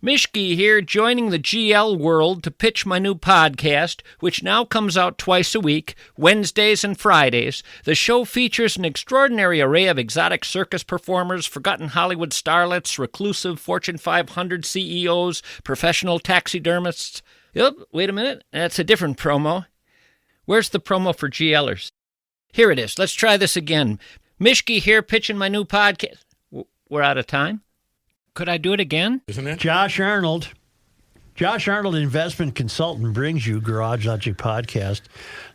Mishke here, joining the GL world to pitch my new podcast, which now comes out twice a week, Wednesdays and Fridays. The show features an extraordinary array of exotic circus performers, forgotten Hollywood starlets, reclusive Fortune 500 CEOs, professional taxidermists. Yep, wait a minute, that's a different promo. Where's the promo for GLers? Here it is. Let's try this again. Mishke here, pitching my new podcast. We're out of time? Could I do it again? Isn't it? Josh Arnold, investment consultant, brings you Garage Logic Podcast,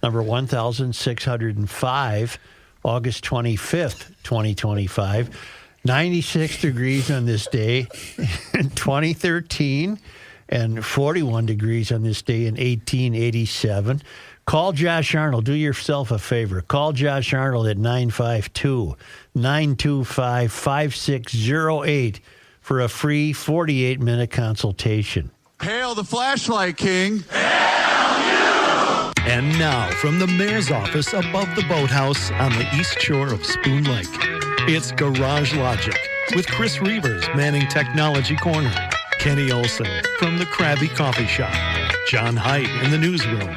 number 1605, August 25th, 2025. 96 degrees on this day in 2013 and 41 degrees on this day in 1887. Call Josh Arnold. Do yourself a favor. Call Josh Arnold at 952-925-5608 for a free 48-minute consultation. Hail the flashlight king. Hail you! And now, from the mayor's office above the boathouse on the east shore of Spoon Lake, it's Garage Logic with Chris Reavers manning Technology Corner, Kenny Olson from the Krabby Coffee Shop, John Heidt in the newsroom,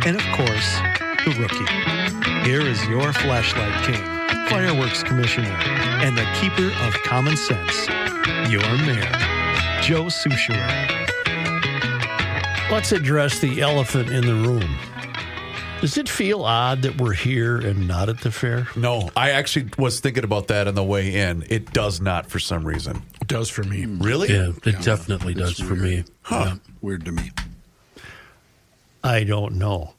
and, of course, the rookie. Here is your flashlight king, fireworks commissioner, and the keeper of common sense, your mayor, Joe Soucheray. Let's address the elephant in the room. Does it feel odd that we're here and not at the fair? No, I actually was thinking about that on the way in. It does not for some reason. It does for me. Really? Yeah, it definitely does for me. Huh. Yeah. Weird to me. I don't know.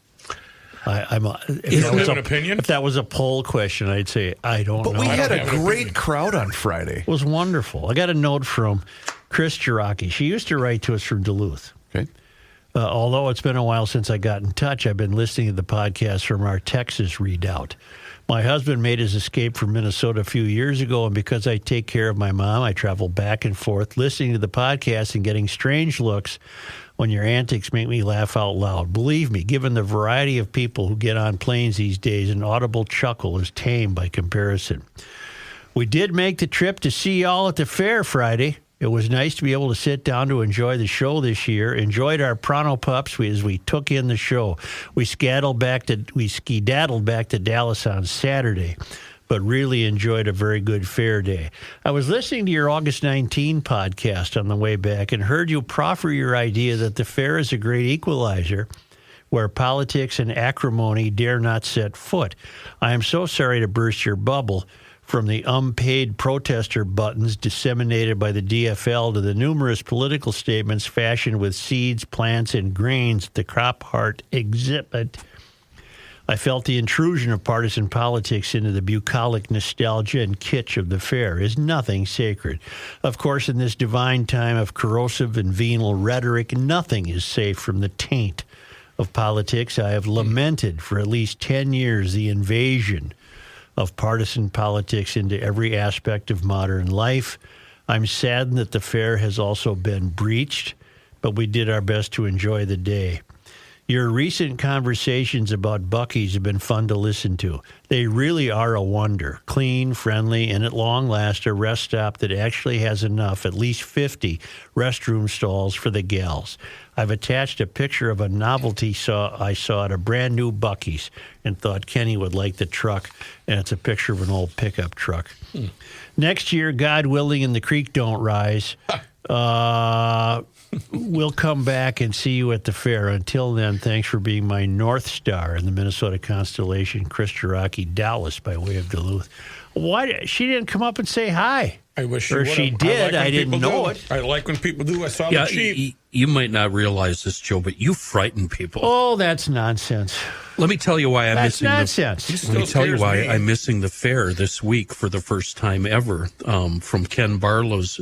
You don't have an opinion? If that was a poll question, I'd say I don't know. But we had a have an great opinion. crowd on Friday. It was wonderful. I got a note from Chris Jiraki. She used to write to us from Duluth. Okay. Although it's been a while since I got in touch, I've been listening to the podcast from our Texas readout. My husband made his escape from Minnesota a few years ago, and because I take care of my mom, I travel back and forth listening to the podcast and getting strange looks when your antics make me laugh out loud. Believe me, given the variety of people who get on planes these days, an audible chuckle is tame by comparison. We did make the trip to see y'all at the fair Friday. It was nice to be able to sit down to enjoy the show this year. Enjoyed our Pronto Pups as we took in the show. We skedaddled back to Dallas on Saturday, but really enjoyed a very good fair day. I was listening to your August 19 podcast on the way back and heard you proffer your idea that the fair is a great equalizer where politics and acrimony dare not set foot. I am so sorry to burst your bubble. From the unpaid protester buttons disseminated by the DFL to the numerous political statements fashioned with seeds, plants, and grains at the Crop Heart exhibit, I felt the intrusion of partisan politics into the bucolic nostalgia and kitsch of the fair is nothing sacred. Of course, in this divine time of corrosive and venal rhetoric, nothing is safe from the taint of politics. I have lamented for at least 10 years the invasion of partisan politics into every aspect of modern life. I'm saddened that the fair has also been breached, but we did our best to enjoy the day. Your recent conversations about Buc-ee's have been fun to listen to. They really are a wonder. Clean, friendly, and at long last, a rest stop that actually has enough, at least 50 restroom stalls for the gals. I've attached a picture of a novelty I saw at a brand new Buc-ee's and thought Kenny would like the truck, and it's a picture of an old pickup truck. Next year, God willing, and the creek don't rise, we'll come back and see you at the fair. Until then, thanks for being my North Star in the Minnesota constellation, Chris Jiraki, Dallas, by way of Duluth. Why she didn't come up and say hi? I wish she or would have. she did. I didn't know it. I like when people do. I saw the Jeep. You might not realize this, Joe, but you frighten people. Oh, that's nonsense. Let me tell you why I'm missing nonsense. Let me tell you why I'm missing the fair this week for the first time ever. From Ken Barlow's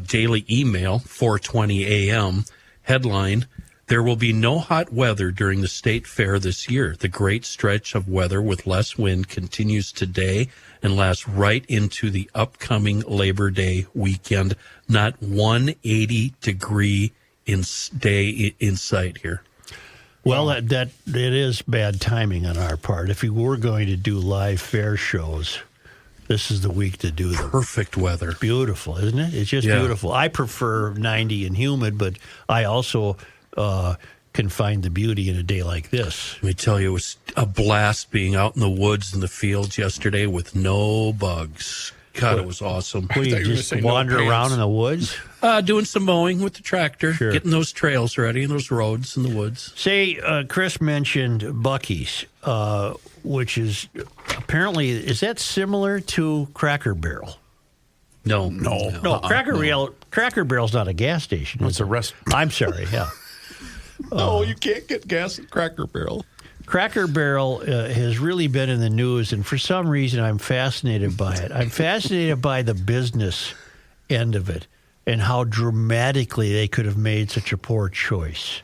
daily email, 4:20 a.m. headline: There will be no hot weather during the state fair this year. The great stretch of weather with less wind continues today and lasts right into the upcoming Labor Day weekend. Not 180-degree day in sight here. Well, it is bad timing on our part. If we were going to do live fair shows, This is the week to do them. Perfect weather. Beautiful, isn't it? It's just beautiful. I prefer 90 and humid, but I also can find the beauty in a day like this. Let me tell you, it was a blast being out in the woods and the fields yesterday with no bugs. God, it was awesome. Will you just wander around in the woods? Doing some mowing with the tractor, getting those trails ready and those roads in the woods. Say, Chris mentioned Buc-ee's, which is apparently, is that similar to Cracker Barrel? No. Cracker Barrel's not a gas station. It's a restaurant. I'm sorry, yeah. No, you can't get gas at Cracker Barrel. Cracker Barrel has really been in the news, and for some reason I'm fascinated by it. I'm fascinated by the business end of it and how dramatically they could have made such a poor choice.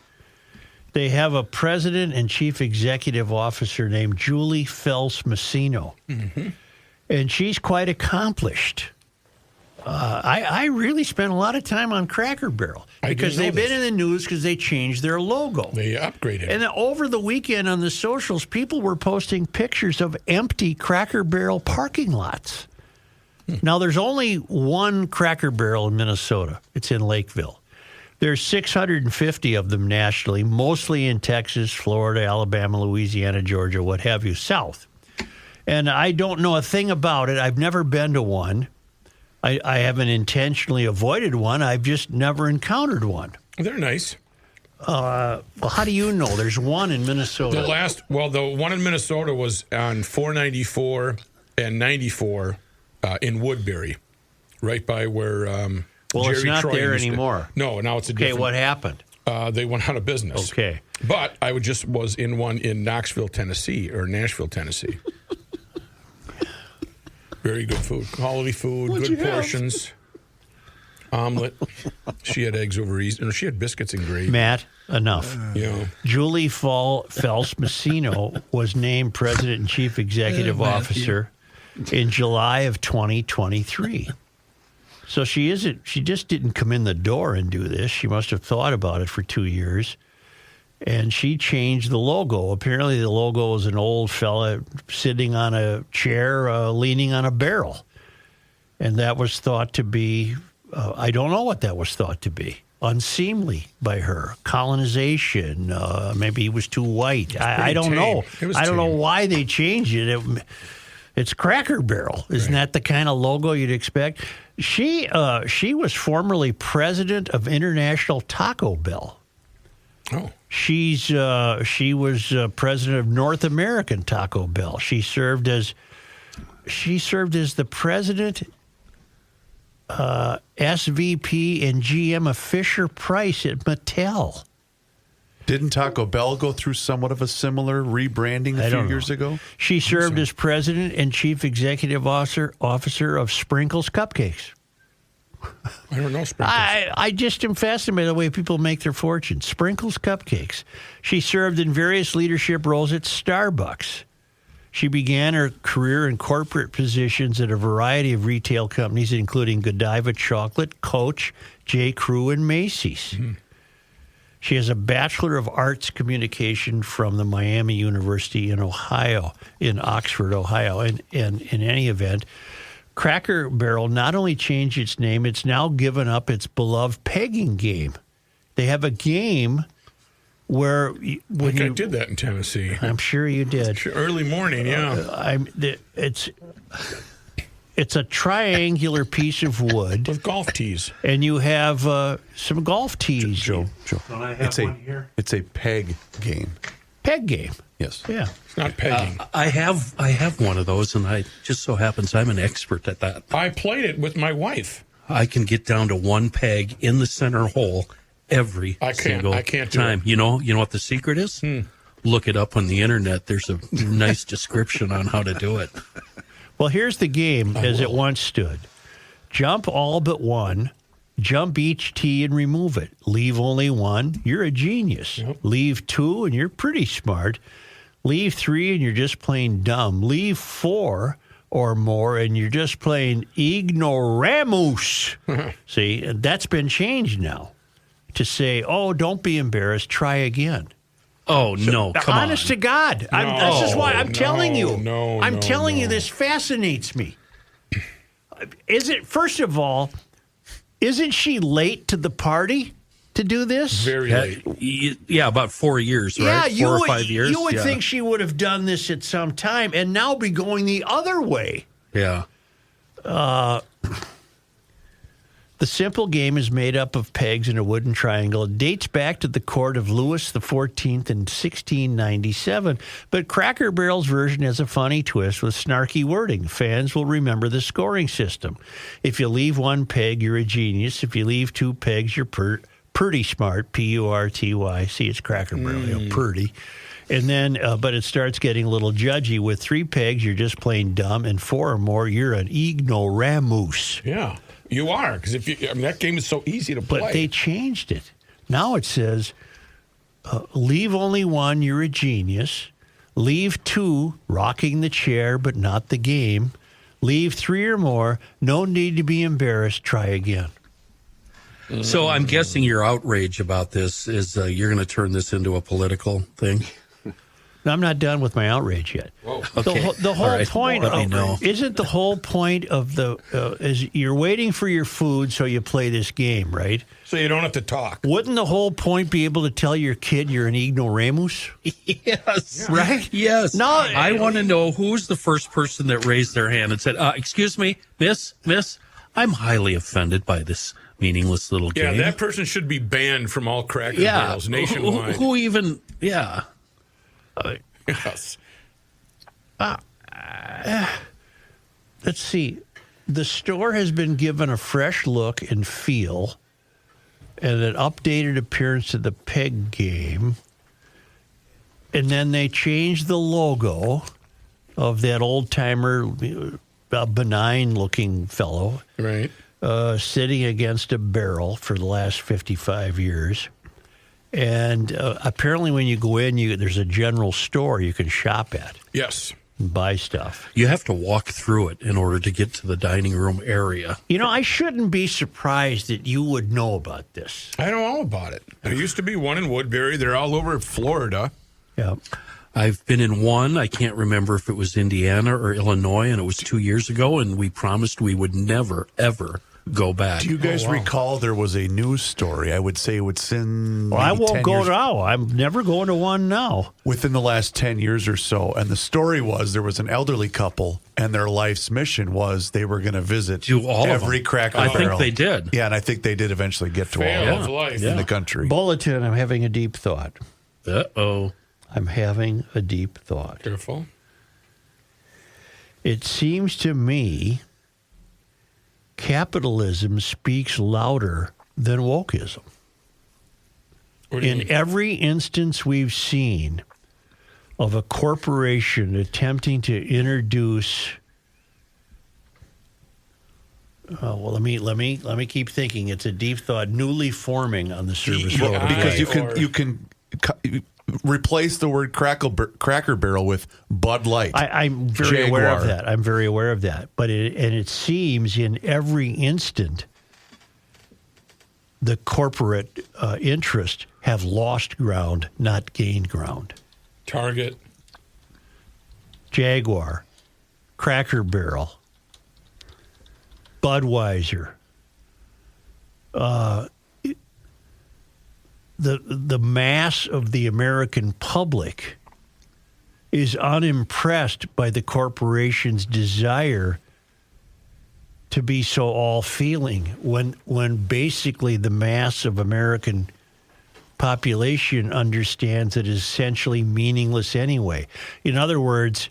They have a president and chief executive officer named Julie Fels-Massino, and she's quite accomplished. I really spent a lot of time on Cracker Barrel because they've been in the news because they changed their logo. They upgraded. And then over the weekend on the socials, people were posting pictures of empty Cracker Barrel parking lots. Now, there's only one Cracker Barrel in Minnesota. It's in Lakeville. There's 650 of them nationally, mostly in Texas, Florida, Alabama, Louisiana, Georgia, what have you, south. And I don't know a thing about it. I've never been to one. I haven't intentionally avoided one. I've just never encountered one. They're nice. Well, how do you know? There's one in Minnesota. The one in Minnesota was on 494 and 94 in Woodbury, right by where Jerry it's not Troy there anymore. No, now it's a different. Okay, what happened? They went out of business. Okay. But I was in one in Knoxville, Tennessee, or Nashville, Tennessee. Very good food. Quality food, good portions. Omelet. She had eggs over Easter. She had biscuits and gravy. Matt, enough. Julie Fels-Massino was named president and chief executive officer in July of 2023. So she just didn't come in the door and do this. She must have thought about it for 2 years. And she changed the logo. Apparently the logo was an old fella sitting on a chair, leaning on a barrel. And that was thought to be, I don't know what that was thought to be, unseemly by her. Colonization, maybe he was too white. I don't know. I don't know why they changed it. It's Cracker Barrel. Isn't that the kind of logo you'd expect? She was formerly president of International Taco Bell. Oh. She was president of North American Taco Bell. She served as the president, SVP, and GM of Fisher Price at Mattel. Didn't Taco Bell go through somewhat of a similar rebranding a few years ago? She served as president and chief executive officer of Sprinkles Cupcakes. I don't know Sprinkles. I just am fascinated by the way people make their fortunes. Sprinkles Cupcakes. She served in various leadership roles at Starbucks. She began her career in corporate positions at a variety of retail companies, including Godiva Chocolate, Coach, J. Crew, and Macy's. Mm-hmm. She has a Bachelor of Arts Communication from the Miami University in Oxford, Ohio. And in any event, Cracker Barrel not only changed its name, it's now given up its beloved pegging game. They have a game where I did that in Tennessee. I'm sure you did. Early morning, yeah. It's a triangular piece of wood with golf tees, and you have some golf tees. Joe. Don't I have one here? It's a peg game. Peg game. Yes. Yeah. It's not pegging. I have one of those, and I just so happens I'm an expert at that. I played it with my wife. I can get down to one peg in the center hole every single time. You know what the secret is? Look it up on the internet. There's a nice description on how to do it. Well, here's the game as it once stood. Jump all but one. Jump each tee and remove it. Leave only one. You're a genius. Yep. Leave two, and you're pretty smart. Leave three, and you're just plain dumb. Leave four or more, and you're just plain ignoramus. See, that's been changed now to say, oh, don't be embarrassed. Try again. Oh, no, come on. Honest to God. This is why I'm telling you. I'm telling you this fascinates me. First of all, isn't she late to the party to do this? Very late. Yeah, about 4 years, right? Yeah, 4 or 5 years. You would think she would have done this at some time and now be going the other way. Yeah. The simple game is made up of pegs in a wooden triangle. It dates back to the court of Louis XIV in 1697, but Cracker Barrel's version has a funny twist with snarky wording. Fans will remember the scoring system. If you leave one peg, you're a genius. If you leave two pegs, you're pretty smart, P-U-R-T-Y. See, it's Cracker Barrel, pretty. And then, but it starts getting a little judgy. With 3 pegs, you're just plain dumb, and 4 or more, you're an ignoramus. Yeah, you are, because that game is so easy to play. But they changed it. Now it says, leave only one, you're a genius. Leave 2, rocking the chair, but not the game. Leave 3 or more, no need to be embarrassed, try again. So I'm guessing your outrage about this is you're going to turn this into a political thing. I'm not done with my outrage yet. Okay. The whole All right. point Let me know. isn't the whole point of the is you're waiting for your food, so you play this game, right? So you don't have to talk. Wouldn't the whole point be able to tell your kid you're an ignoramus? Yes. Right? Yes. No, I want to know who's the first person that raised their hand and said, excuse me, miss, I'm highly offended by this meaningless little game. Yeah, that person should be banned from all Cracker Barrels nationwide. Who even, yeah. Yes. Let's see. The store has been given a fresh look and feel and an updated appearance to the peg game. And then they changed the logo of that old-timer, benign-looking fellow. Right. Sitting against a barrel for the last 55 years. And apparently when you go in, there's a general store you can shop at Yes. and buy stuff. You have to walk through it in order to get to the dining room area. You know, I shouldn't be surprised that you would know about this. I don't know about it. There used to be one in Woodbury. They're all over Florida. Yeah. I've been in one. I can't remember if it was Indiana or Illinois, and it was 2 years ago, and we promised we would never, ever go back. Do you guys recall there was a news story? I would say within Well, I maybe won't 10 go years, now. I'm never going to one now. within the last 10 years or so. And the story was there was an elderly couple, and their life's mission was they were going to visit Do all of every them. Cracker I Barrel. think they did. Yeah, and I think they did eventually get to Fail all of life. in the country. Bulletin, I'm having a deep thought. Uh-oh. I'm having a deep thought. Careful. It seems to me capitalism speaks louder than wokeism. What do you In mean? every instance we've seen of a corporation attempting to introduce, let me keep thinking. It's a deep thought, newly forming on the service road. Because Or- you can replace the word Cracker Barrel with Bud Light. I'm very aware of Jaguar. that. I'm very aware of that. But it seems in every instant, the corporate interests have lost ground, not gained ground. Target. Jaguar, Cracker Barrel, Budweiser. The mass of the American public is unimpressed by the corporation's desire to be so all-feeling when basically the mass of American population understands it is essentially meaningless anyway. In other words,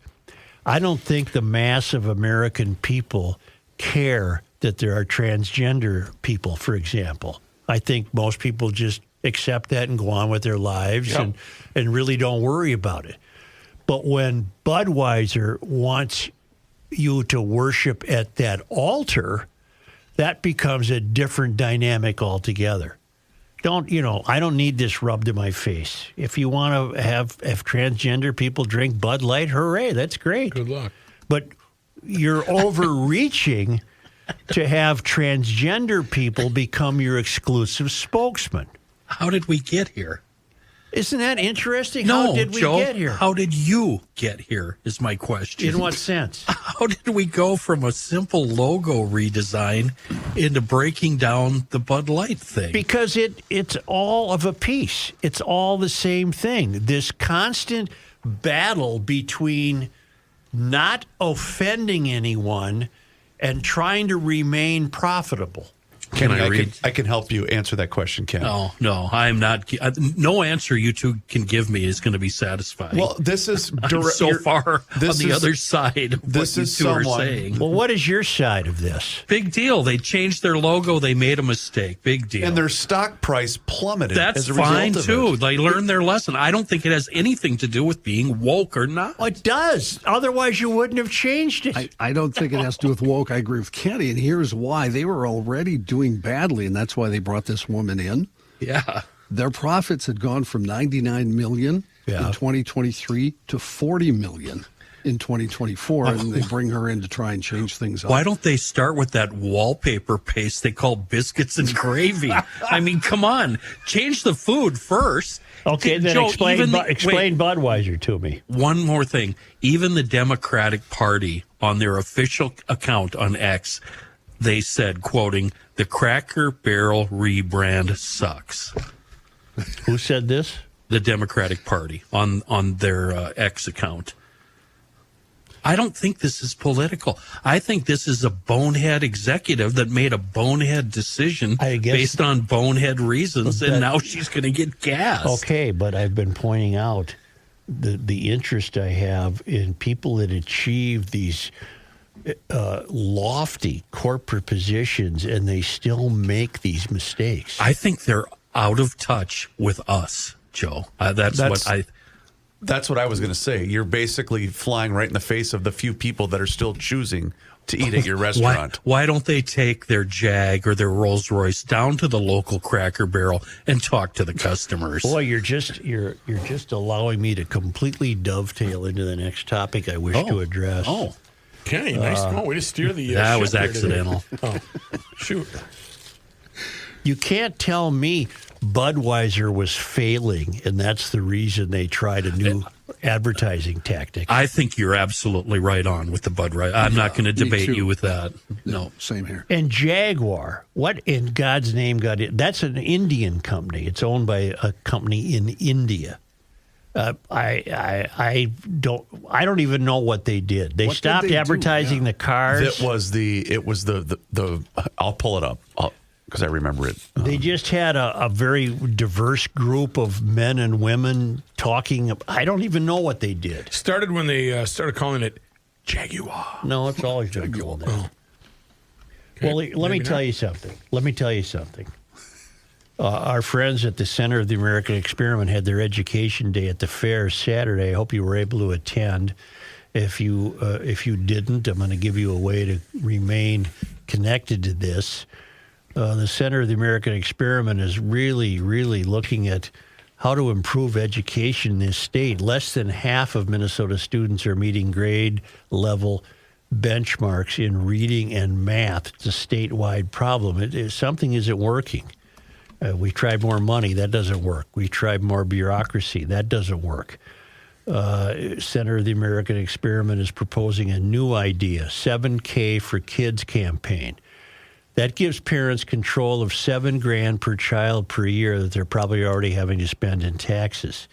I don't think the mass of American people care that there are transgender people, for example. I think most people just accept that and go on with their lives and really don't worry about it. But when Budweiser wants you to worship at that altar, that becomes a different dynamic altogether. I don't need this rubbed in my face. If you want to have transgender people drink Bud Light, hooray, that's great. Good luck. But you're overreaching to have transgender people become your exclusive spokesman. How did we get here? Isn't that interesting? No, How did we Joe, get here? How did you get here is my question. In what sense? How did we go from a simple logo redesign into breaking down the Bud Light thing? Because it's all of a piece. It's all the same thing. This constant battle between not offending anyone and trying to remain profitable. Kenny, I can help you answer that question, Ken. No, I'm not. No answer you two can give me is going to be satisfying. Well, this is I'm so far on the other side of what you two are saying. Well, what is your side of this? Big deal. They changed their logo. They made a mistake. Big deal. And their stock price plummeted. That's as a fine, result too. of it. They learned their lesson. I don't think it has anything to do with being woke or not. Well, it does. Otherwise, you wouldn't have changed it. I don't think it has to do with woke. I agree with Kenny, and here's why. They were already doing badly, and that's why they brought this woman in. Yeah. Their profits had gone from $99 million in 2023 to $40 million in 2024, and they bring her in to try and change things up. Why don't they start with that wallpaper paste they call biscuits and gravy? I mean, come on. Change the food first. Okay, then Joe, explain wait, Budweiser to me. One more thing. Even the Democratic Party on their official account on X, they said, quoting, "The Cracker Barrel rebrand sucks." Who said this? The Democratic Party on their X account. I don't think this is political. I think this is a bonehead executive that made a bonehead decision based on bonehead reasons, and now she's going to get gassed. Okay, but I've been pointing out the interest I have in people that achieve these lofty corporate positions, and they still make these mistakes. I think they're out of touch with us, Joe. That's what I... That's what I was going to say. You're basically flying right in the face of the few people that are still choosing to eat at your restaurant. Why don't they take their Jag or their Rolls Royce down to the local Cracker Barrel and talk to the customers? Boy, you're just allowing me to completely dovetail into the next topic I wish to address. Oh, Kenny, nice way to steer the. That ship was there accidental. Oh, shoot. You can't tell me Budweiser was failing, and that's the reason they tried a new advertising tactic. I think you're absolutely right on with the Budweiser. I'm not going to debate you with that. No. Same here. And Jaguar, what in God's name got it? That's an Indian company. It's owned by a company in India. I don't even know what they did. They stopped advertising the cars. It was the I'll pull it up because I remember it. They just had a very diverse group of men and women talking. I don't even know what they did. Started when they started calling it Jaguar. No, it's always been called that. Well, let me tell you something. Our friends at the Center of the American Experiment had their education day at the fair Saturday. I hope you were able to attend. If you didn't, I'm going to give you a way to remain connected to this. The Center of the American Experiment is really, really looking at how to improve education in this state. Less than half of Minnesota students are meeting grade level benchmarks in reading and math. It's a statewide problem. Something isn't working. We tried more money. That doesn't work. We tried more bureaucracy. That doesn't work. Center of the American Experiment is proposing a new idea, 7K for Kids campaign. That gives parents control of $7,000 per child per year that they're probably already having to spend in taxes.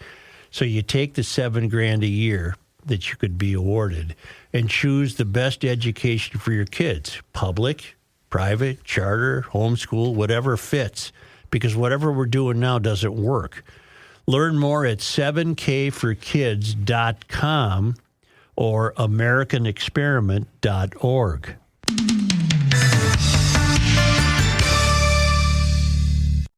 So you take the $7,000 a year that you could be awarded and choose the best education for your kids, public, private, charter, homeschool, whatever fits, because whatever we're doing now doesn't work. Learn more at 7kforkids.com or americanexperiment.org.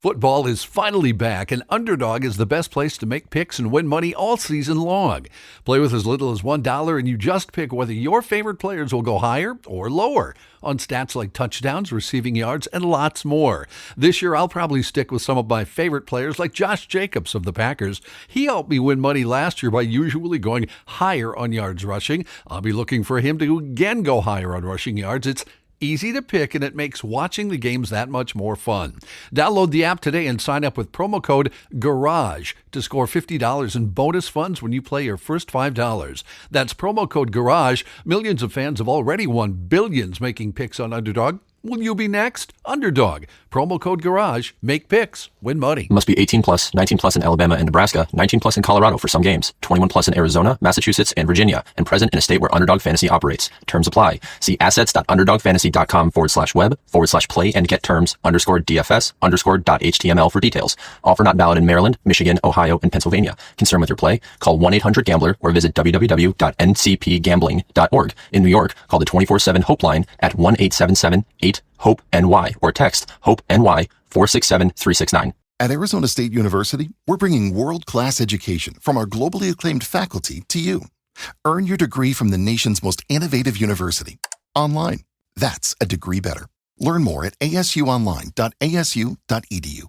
Football is finally back, and Underdog is the best place to make picks and win money all season long. Play with as little as $1, and you just pick whether your favorite players will go higher or lower on stats like touchdowns, receiving yards, and lots more. This year, I'll probably stick with some of my favorite players like Josh Jacobs of the Packers. He helped me win money last year by usually going higher on yards rushing. I'll be looking for him to again go higher on rushing yards. It's easy to pick, and it makes watching the games that much more fun. Download the app today and sign up with promo code GARAGE to score $50 in bonus funds when you play your first $5. That's promo code GARAGE. Millions of fans have already won billions making picks on Underdog. Will you be next? Underdog. Promo code GARAGE. Make picks. Win money. Must be 18 plus, 19 plus in Alabama and Nebraska, 19 plus in Colorado for some games, 21 plus in Arizona, Massachusetts, and Virginia, and present in a state where Underdog Fantasy operates. Terms apply. See assets.underdogfantasy.com/web/play and get terms _DFS_.html for details. Offer not valid in Maryland, Michigan, Ohio, and Pennsylvania. Concerned with your play? Call 1-800-GAMBLER or visit www.ncpgambling.org. In New York, call the 24/7 Hope line at 1-877-8-HOPE-NY or text HOPE-NY 467-369. At Arizona State University, we're bringing world-class education from our globally acclaimed faculty to you. Earn your degree from the nation's most innovative university. Online. That's a degree better. Learn more at asuonline.asu.edu.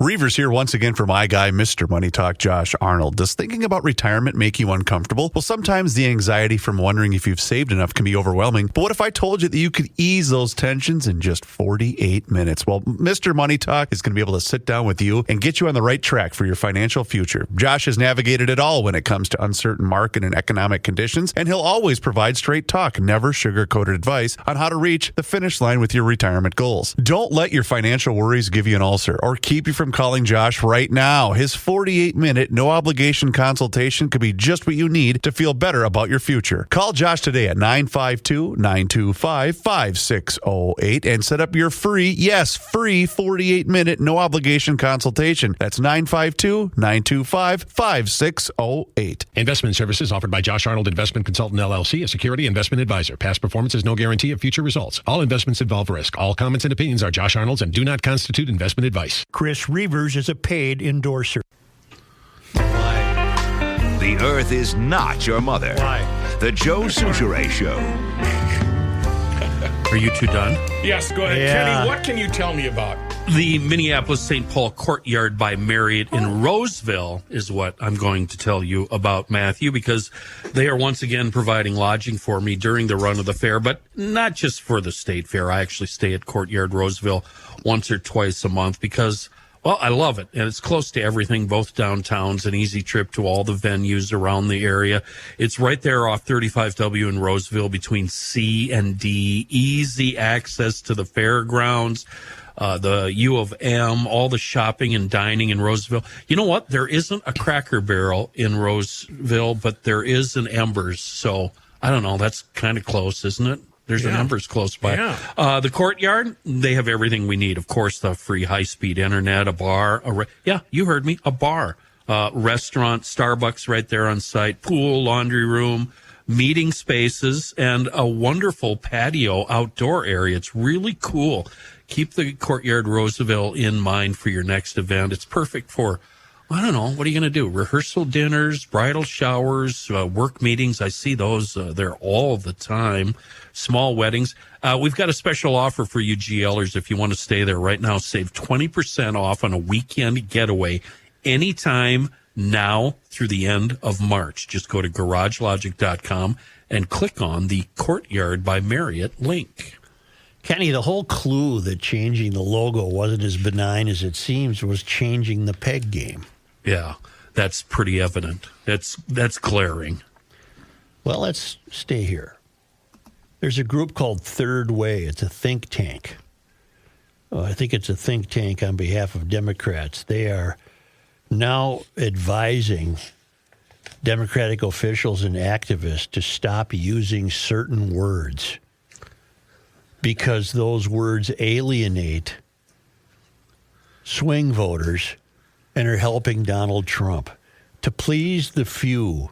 Reavers here once again for my guy, Mr. Money Talk, Josh Arnold. Does thinking about retirement make you uncomfortable? Well, sometimes the anxiety from wondering if you've saved enough can be overwhelming. But what if I told you that you could ease those tensions in just 48 minutes? Well, Mr. Money Talk is going to be able to sit down with you and get you on the right track for your financial future. Josh has navigated it all when it comes to uncertain market and economic conditions, and he'll always provide straight talk, never sugar-coated advice on how to reach the finish line with your retirement goals. Don't let your financial worries give you an ulcer or keep you from calling Josh right now. His 48-minute, no-obligation consultation could be just what you need to feel better about your future. Call Josh today at 952-925-5608 and set up your free 48-minute, no-obligation consultation. That's 952-925-5608. Investment services offered by Josh Arnold Investment Consultant, LLC, a security investment advisor. Past performance is no guarantee of future results. All investments involve risk. All comments and opinions are Josh Arnold's and do not constitute investment advice. Chris Reavers is a paid endorser. Why? The Earth is not your mother. Why? The Joe Souchere Show. Are you two done? Yes, go ahead. Yeah. Kenny, what can you tell me about? The Minneapolis St. Paul Courtyard by Marriott in Roseville is what I'm going to tell you about, Matthew, because they are once again providing lodging for me during the run of the fair, but not just for the state fair. I actually stay at Courtyard Roseville once or twice a month because, well, I love it, and it's close to everything, both downtowns, an easy trip to all the venues around the area. It's right there off 35W in Roseville between C and D, easy access to the fairgrounds, the U of M, all the shopping and dining in Roseville. You know what? There isn't a Cracker Barrel in Roseville, but there is an Embers, so I don't know. That's kind of close, isn't it? There's an Embers close by. Yeah. The Courtyard, they have everything we need. Of course, the free high-speed internet, a bar. Yeah, you heard me, a bar. Restaurant, Starbucks right there on site, pool, laundry room, meeting spaces, and a wonderful patio outdoor area. It's really cool. Keep the Courtyard Roseville in mind for your next event. It's perfect for, I don't know, what are you going to do? Rehearsal dinners, bridal showers, work meetings. I see those there all the time. Small weddings. We've got a special offer for you GLers if you want to stay there right now. Save 20% off on a weekend getaway anytime now through the end of March. Just go to garagelogic.com and click on the Courtyard by Marriott link. Kenny, the whole clue that changing the logo wasn't as benign as it seems was changing the peg game. Yeah, that's pretty evident. That's glaring. Well, let's stay here. There's a group called Third Way. It's a think tank. I think it's a think tank on behalf of Democrats. They are now advising Democratic officials and activists to stop using certain words because those words alienate swing voters and are helping Donald Trump. To please the few,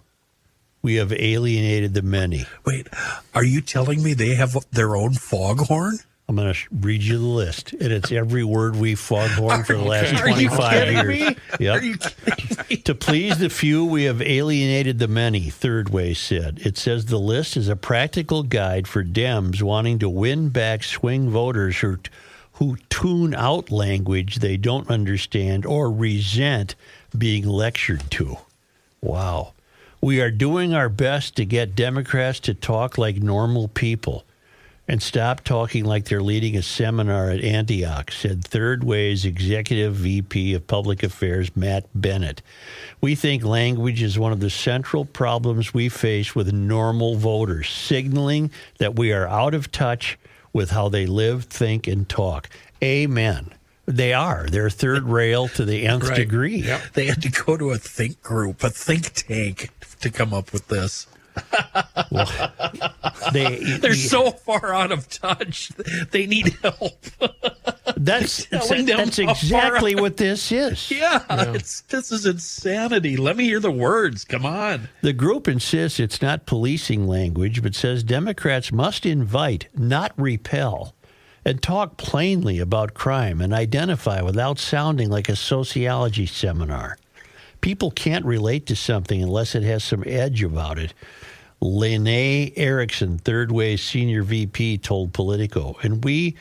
we have alienated the many. Wait, are you telling me they have their own foghorn? I'm going to read you the list, and it's every word we foghorn for the last 25 years. Yep. To please the few, we have alienated the many, Third Way said. It says the list is a practical guide for Dems wanting to win back swing voters who tune out language they don't understand or resent being lectured to. Wow. We are doing our best to get Democrats to talk like normal people. and stop talking like they're leading a seminar at Antioch, said Third Way's Executive VP of Public Affairs, Matt Bennett. We think language is one of the central problems we face with normal voters, signaling that we are out of touch with how they live, think, and talk. Amen. They are. They're third rail to the nth degree. Yep. They had to go to a think tank to come up with this. Well, they're so far out of touch. They need help. That's exactly what this is. Yeah. This is insanity. Let me hear the words. Come on. The group insists it's not policing language, but says Democrats must invite, not repel, and talk plainly about crime and identify without sounding like a sociology seminar. People can't relate to something unless it has some edge about it. Lene Erickson, Third Way Senior VP, told Politico, and we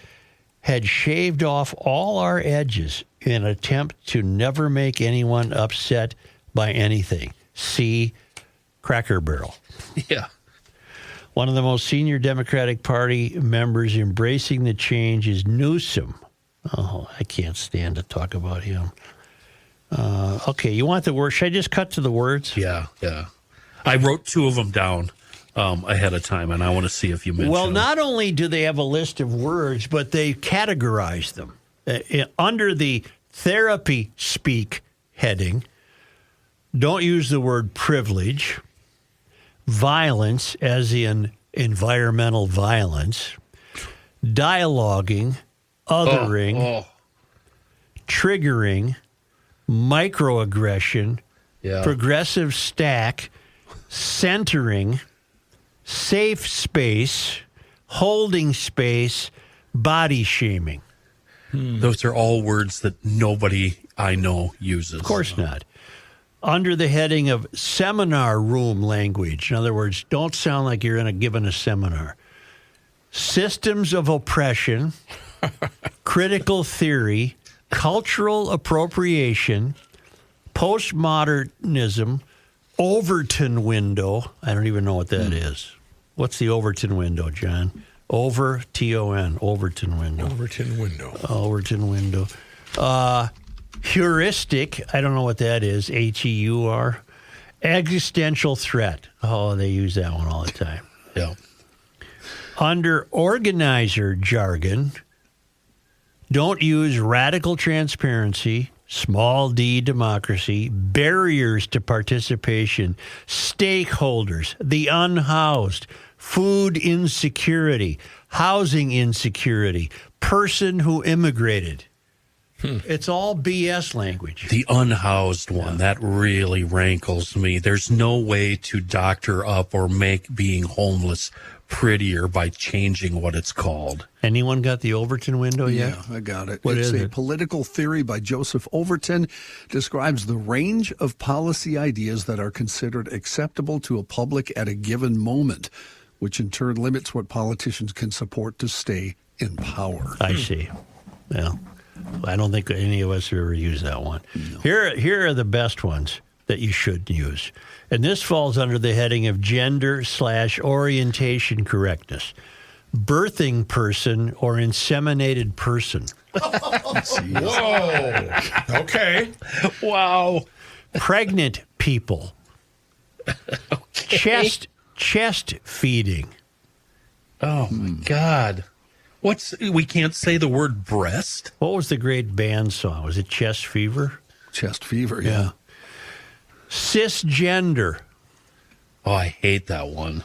had shaved off all our edges in an attempt to never make anyone upset by anything. See Cracker Barrel. Yeah. One of the most senior Democratic Party members embracing the change is Newsom. Oh, I can't stand to talk about him. Okay, you want the words? Should I just cut to the words? Yeah. I wrote two of them down ahead of time, and I want to see if you mention Well, them. not only do they have a list of words, but they categorize them. Under the therapy speak heading, don't use the word privilege, violence, as in environmental violence, dialoguing, othering, triggering, microaggression, progressive stack, centering, safe space, holding space, body shaming. Those are all words that nobody I know uses. Of course not. Under the heading of seminar room language, in other words, don't sound like you're giving a seminar. Systems of oppression, critical theory, cultural appropriation, postmodernism, Overton window. I don't even know what that is. What's the Overton window, John? Overton window. Overton window. Heuristic. I don't know what that is. HEUR. Existential threat. Oh, they use that one all the time. Yeah. Under organizer jargon, don't use radical transparency, small d democracy, barriers to participation, stakeholders, the unhoused, food insecurity, housing insecurity, person who immigrated. It's all BS language. The unhoused one, that really rankles me. There's no way to doctor up or make being homeless prettier by changing what it's called. Anyone got the Overton window yet? Yeah, I got it. What it's is a it? political theory by Joseph Overton, describes the range of policy ideas that are considered acceptable to a public at a given moment, which in turn limits what politicians can support to stay in power. I see. Well, I don't think any of us have ever used that one. No. Here are the best ones that you should use. And this falls under the heading of gender/orientation correctness. Birthing person or inseminated person. Whoa. Okay. Wow. Pregnant people. Okay. Chest feeding. Oh, my God. We can't say the word breast? What was the great band song? Was it Chest Fever? Chest fever, yeah. Cisgender. Oh, I hate that one.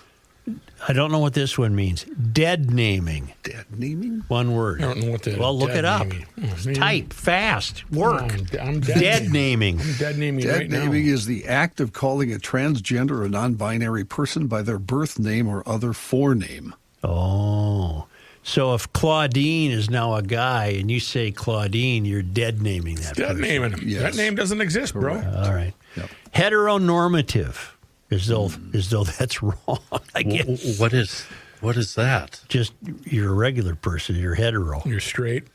I don't know what this one means. Dead naming. Dead naming? One word. I don't know what that is. Well, look it up. Type fast. Work. I'm dead naming. I'm dead naming Dead right now. naming is the act of calling a transgender or non-binary person by their birth name or other forename. Oh. So if Claudine is now a guy and you say Claudine, you're dead naming that Dead person. naming him. Yes. That name doesn't exist, bro. All right. Yep. Heteronormative, as though that's wrong, I guess. What is that? Just you're a regular person. You're hetero. You're straight.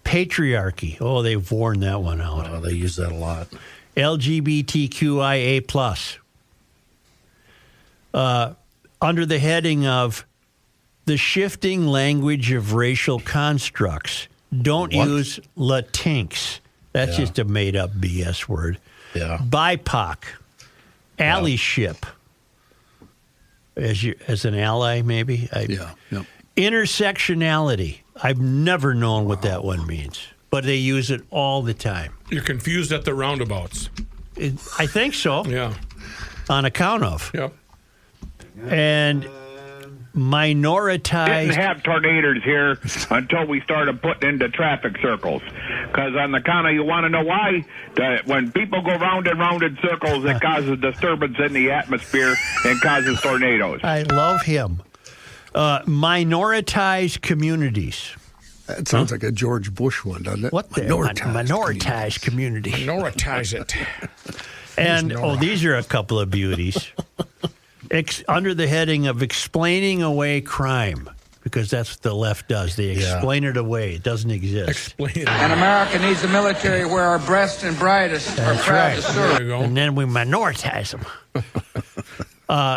Patriarchy. Oh, they've worn that one out. Oh, they use that a lot. LGBTQIA+. Under the heading of The shifting language of racial constructs. Don't use Latinx. That's just a made-up BS word. Yeah. BIPOC. Allyship. As an ally, maybe? Intersectionality. I've never known what that one means, but they use it all the time. You're confused at the roundabouts. I think so. Yeah. On account of. Yep. And minoritized. Didn't have tornadoes here until we started putting into traffic circles. Because on the count of, you want to know why? When people go round and round in circles, it causes disturbance in the atmosphere and causes tornadoes. I love him. Minoritized communities. That sounds like a George Bush one, doesn't it? What the minoritized community? Minoritize it. And these are a couple of beauties. Under the heading of explaining away crime, because that's what the left does. They explain it away. It doesn't exist. Explain it. And America needs a military where our best and brightest are proud to serve. There you go. And then we minoritize them.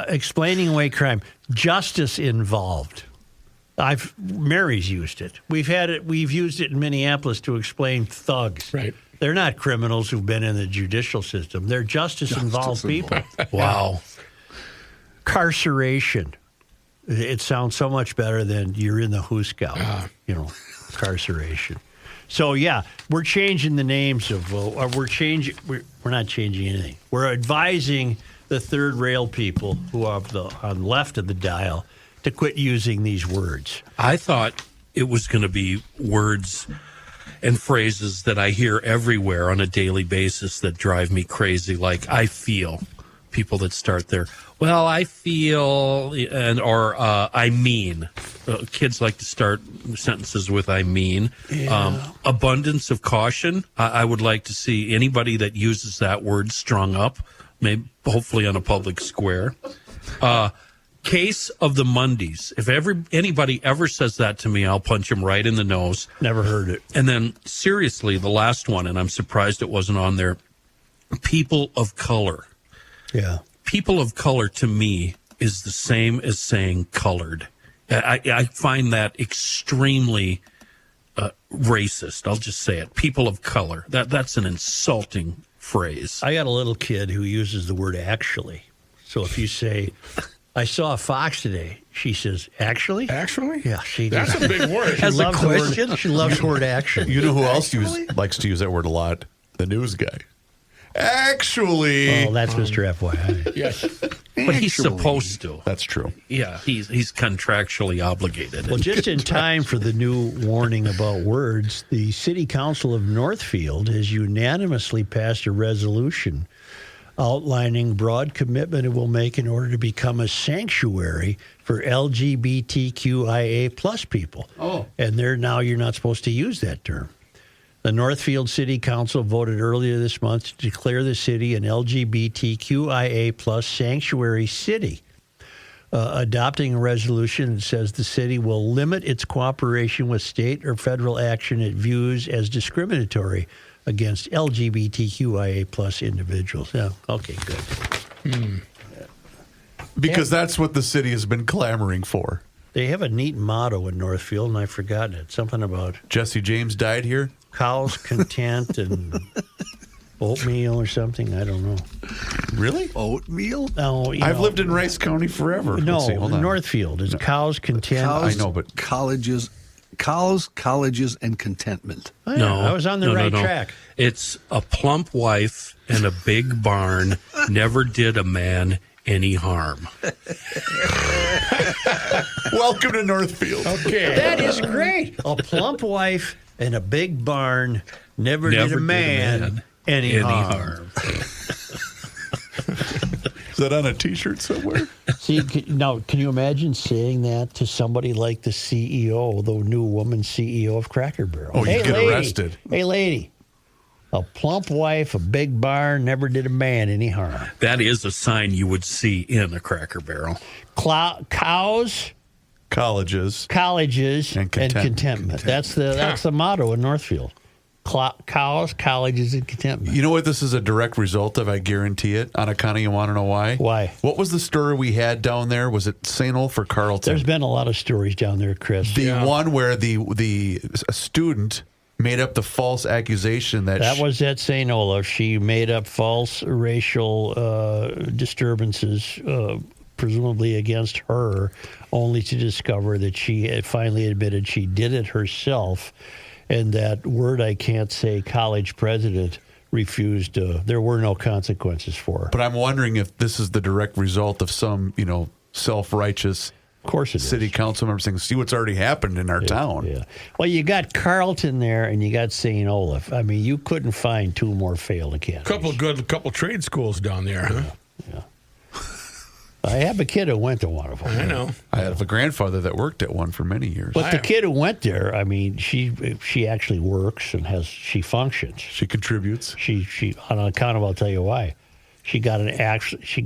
Explaining away crime. Justice involved. Mary's used it. We've had it. We've used it in Minneapolis to explain thugs. Right. They're not criminals who've been in the judicial system. They're justice-involved people. Wow. Carceration. It sounds so much better than you're in the Hooskow. Carceration. So, we're changing the names of, we're not changing anything. We're advising the third rail people who are on the left of the dial to quit using these words. I thought it was going to be words and phrases that I hear everywhere on a daily basis that drive me crazy, like I feel. People that start there, well, I feel, or I mean. Kids like to start sentences with I mean. Abundance of caution. I would like to see anybody that uses that word strung up, maybe hopefully on a public square. Case of the Mondays. If anybody ever says that to me, I'll punch him right in the nose. Never heard it. And then, seriously, the last one, and I'm surprised it wasn't on there, people of color. Yeah. People of color, to me, is the same as saying colored. I find that extremely racist. I'll just say it. People of color. That's an insulting phrase. I got a little kid who uses the word actually. So if you say, I saw a fox today, she says, actually? Actually? Yeah, she That's does. a big word. She loves the word. She loves the word actually. You know who else likes to use that word a lot? The news guy. Actually. Oh, that's Mr. FYI. Yes. But he's supposed to. That's true. Yeah, he's contractually obligated. Well, just in time for the new warning about words, the City Council of Northfield has unanimously passed a resolution outlining broad commitment it will make in order to become a sanctuary for LGBTQIA plus people. Oh. And you're not supposed to use that term. The Northfield City Council voted earlier this month to declare the city an LGBTQIA plus sanctuary city, adopting a resolution that says the city will limit its cooperation with state or federal action it views as discriminatory against LGBTQIA plus individuals. Yeah, okay, good. Because that's what the city has been clamoring for. They have a neat motto in Northfield, and I've forgotten it. Something about Jesse James died here. Cows content and oatmeal or something. I don't know. Really? Oatmeal? No, I've lived in Rice County forever. No, Let's see, hold on. Northfield is cows content. I know, but colleges, and contentment. Oh, yeah, I was on the right track. It's a plump wife and a big barn never did a man any harm. Welcome to Northfield. Okay. That is great. A plump wife and a big barn never did a man any harm. Is that on a T-shirt somewhere? See, now, can you imagine saying that to somebody like the CEO, the new woman CEO of Cracker Barrel? Oh, you get arrested. Hey, lady. A plump wife, a big barn, never did a man any harm. That is a sign you would see in a Cracker Barrel. Cows, colleges, and contentment. That's the motto in Northfield. cows, colleges, and contentment. You know what this is a direct result of? I guarantee it. On account of, you want to know why? Why? What was the story we had down there? Was it St. Olaf or Carleton? There's been a lot of stories down there, Chris. The one where the student made up the false accusation that was at St. Olaf. She made up false racial disturbances, presumably against her, only to discover that she had finally admitted she did it herself. And that word I can't say, college president, refused. There were no consequences for her. But I'm wondering if this is the direct result of some, self-righteous city council member saying, see what's already happened in our town. Yeah. Well, you got Carleton there and you got St. Olaf. I mean, you couldn't find two more failed academies. Couple trade schools down there, huh? Yeah. I have a kid who went to one of them. I know. I have a grandfather that worked at one for many years. But the kid who went there, I mean, she actually works and she functions. She contributes. She on account of, I'll tell you why. She got a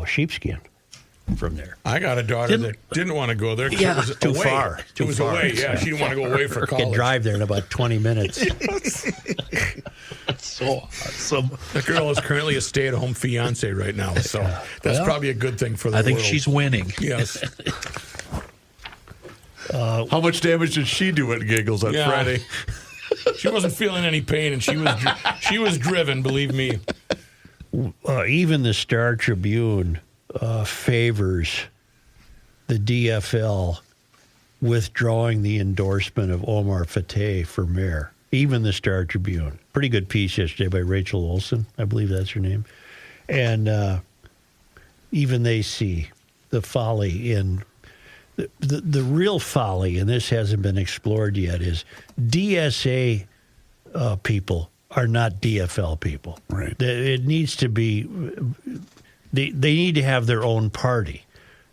sheepskin from there. I got a daughter that didn't want to go there. Yeah, it was too away. far. It was away. Yeah, she didn't want to go away for college. Could drive there in about 20 minutes. That's so awesome. The girl is currently a stay-at-home fiance right now, so that's probably a good thing for the world. I think she's winning. Yes. How much damage did she do at Giggles on Friday? She wasn't feeling any pain, and she was driven. Believe me. Even the Star Tribune favors the DFL withdrawing the endorsement of Omar Fateh for mayor. Even the Star Tribune. Pretty good piece yesterday by Rachel Olson. I believe that's her name. And even they see the folly in the real folly, and this hasn't been explored yet, is DSA people are not DFL people. Right. It needs to be. They need to have their own party,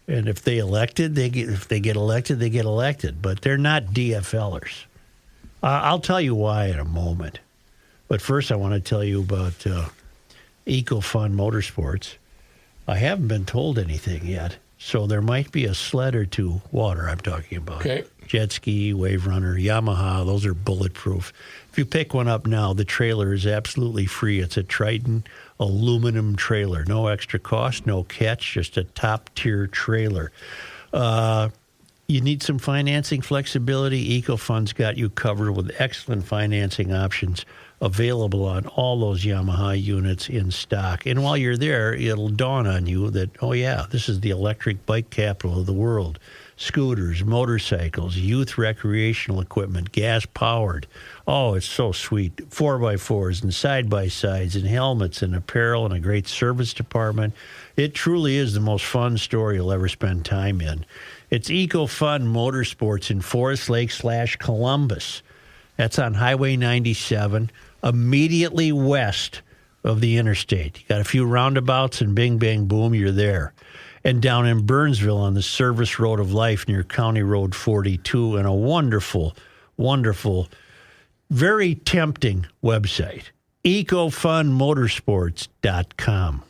and if they get elected, they get elected. But they're not DFLers. I'll tell you why in a moment. But first, I want to tell you about EcoFun Motorsports. I haven't been told anything yet, so there might be a sled or two, water I'm talking about. Okay. Jet ski, Wave Runner, Yamaha, those are bulletproof. If you pick one up now, the trailer is absolutely free. It's a Triton aluminum trailer. No extra cost, no catch, just a top-tier trailer. You need some financing flexibility. EcoFund's got you covered with excellent financing options available on all those Yamaha units in stock. And while you're there, it'll dawn on you that, oh yeah, this is the electric bike capital of the world. Scooters, motorcycles, youth recreational equipment, gas-powered. Oh, it's so sweet. 4x4s and side-by-sides and helmets and apparel and a great service department. It truly is the most fun store you'll ever spend time in. It's EcoFun Motorsports in Forest Lake / Columbus. That's on Highway 97, immediately west of the interstate. You got a few roundabouts and bing, bang, boom, you're there. And down in Burnsville on the Service Road of Life near County Road 42, and a wonderful, wonderful, very tempting website, ecofunmotorsports.com.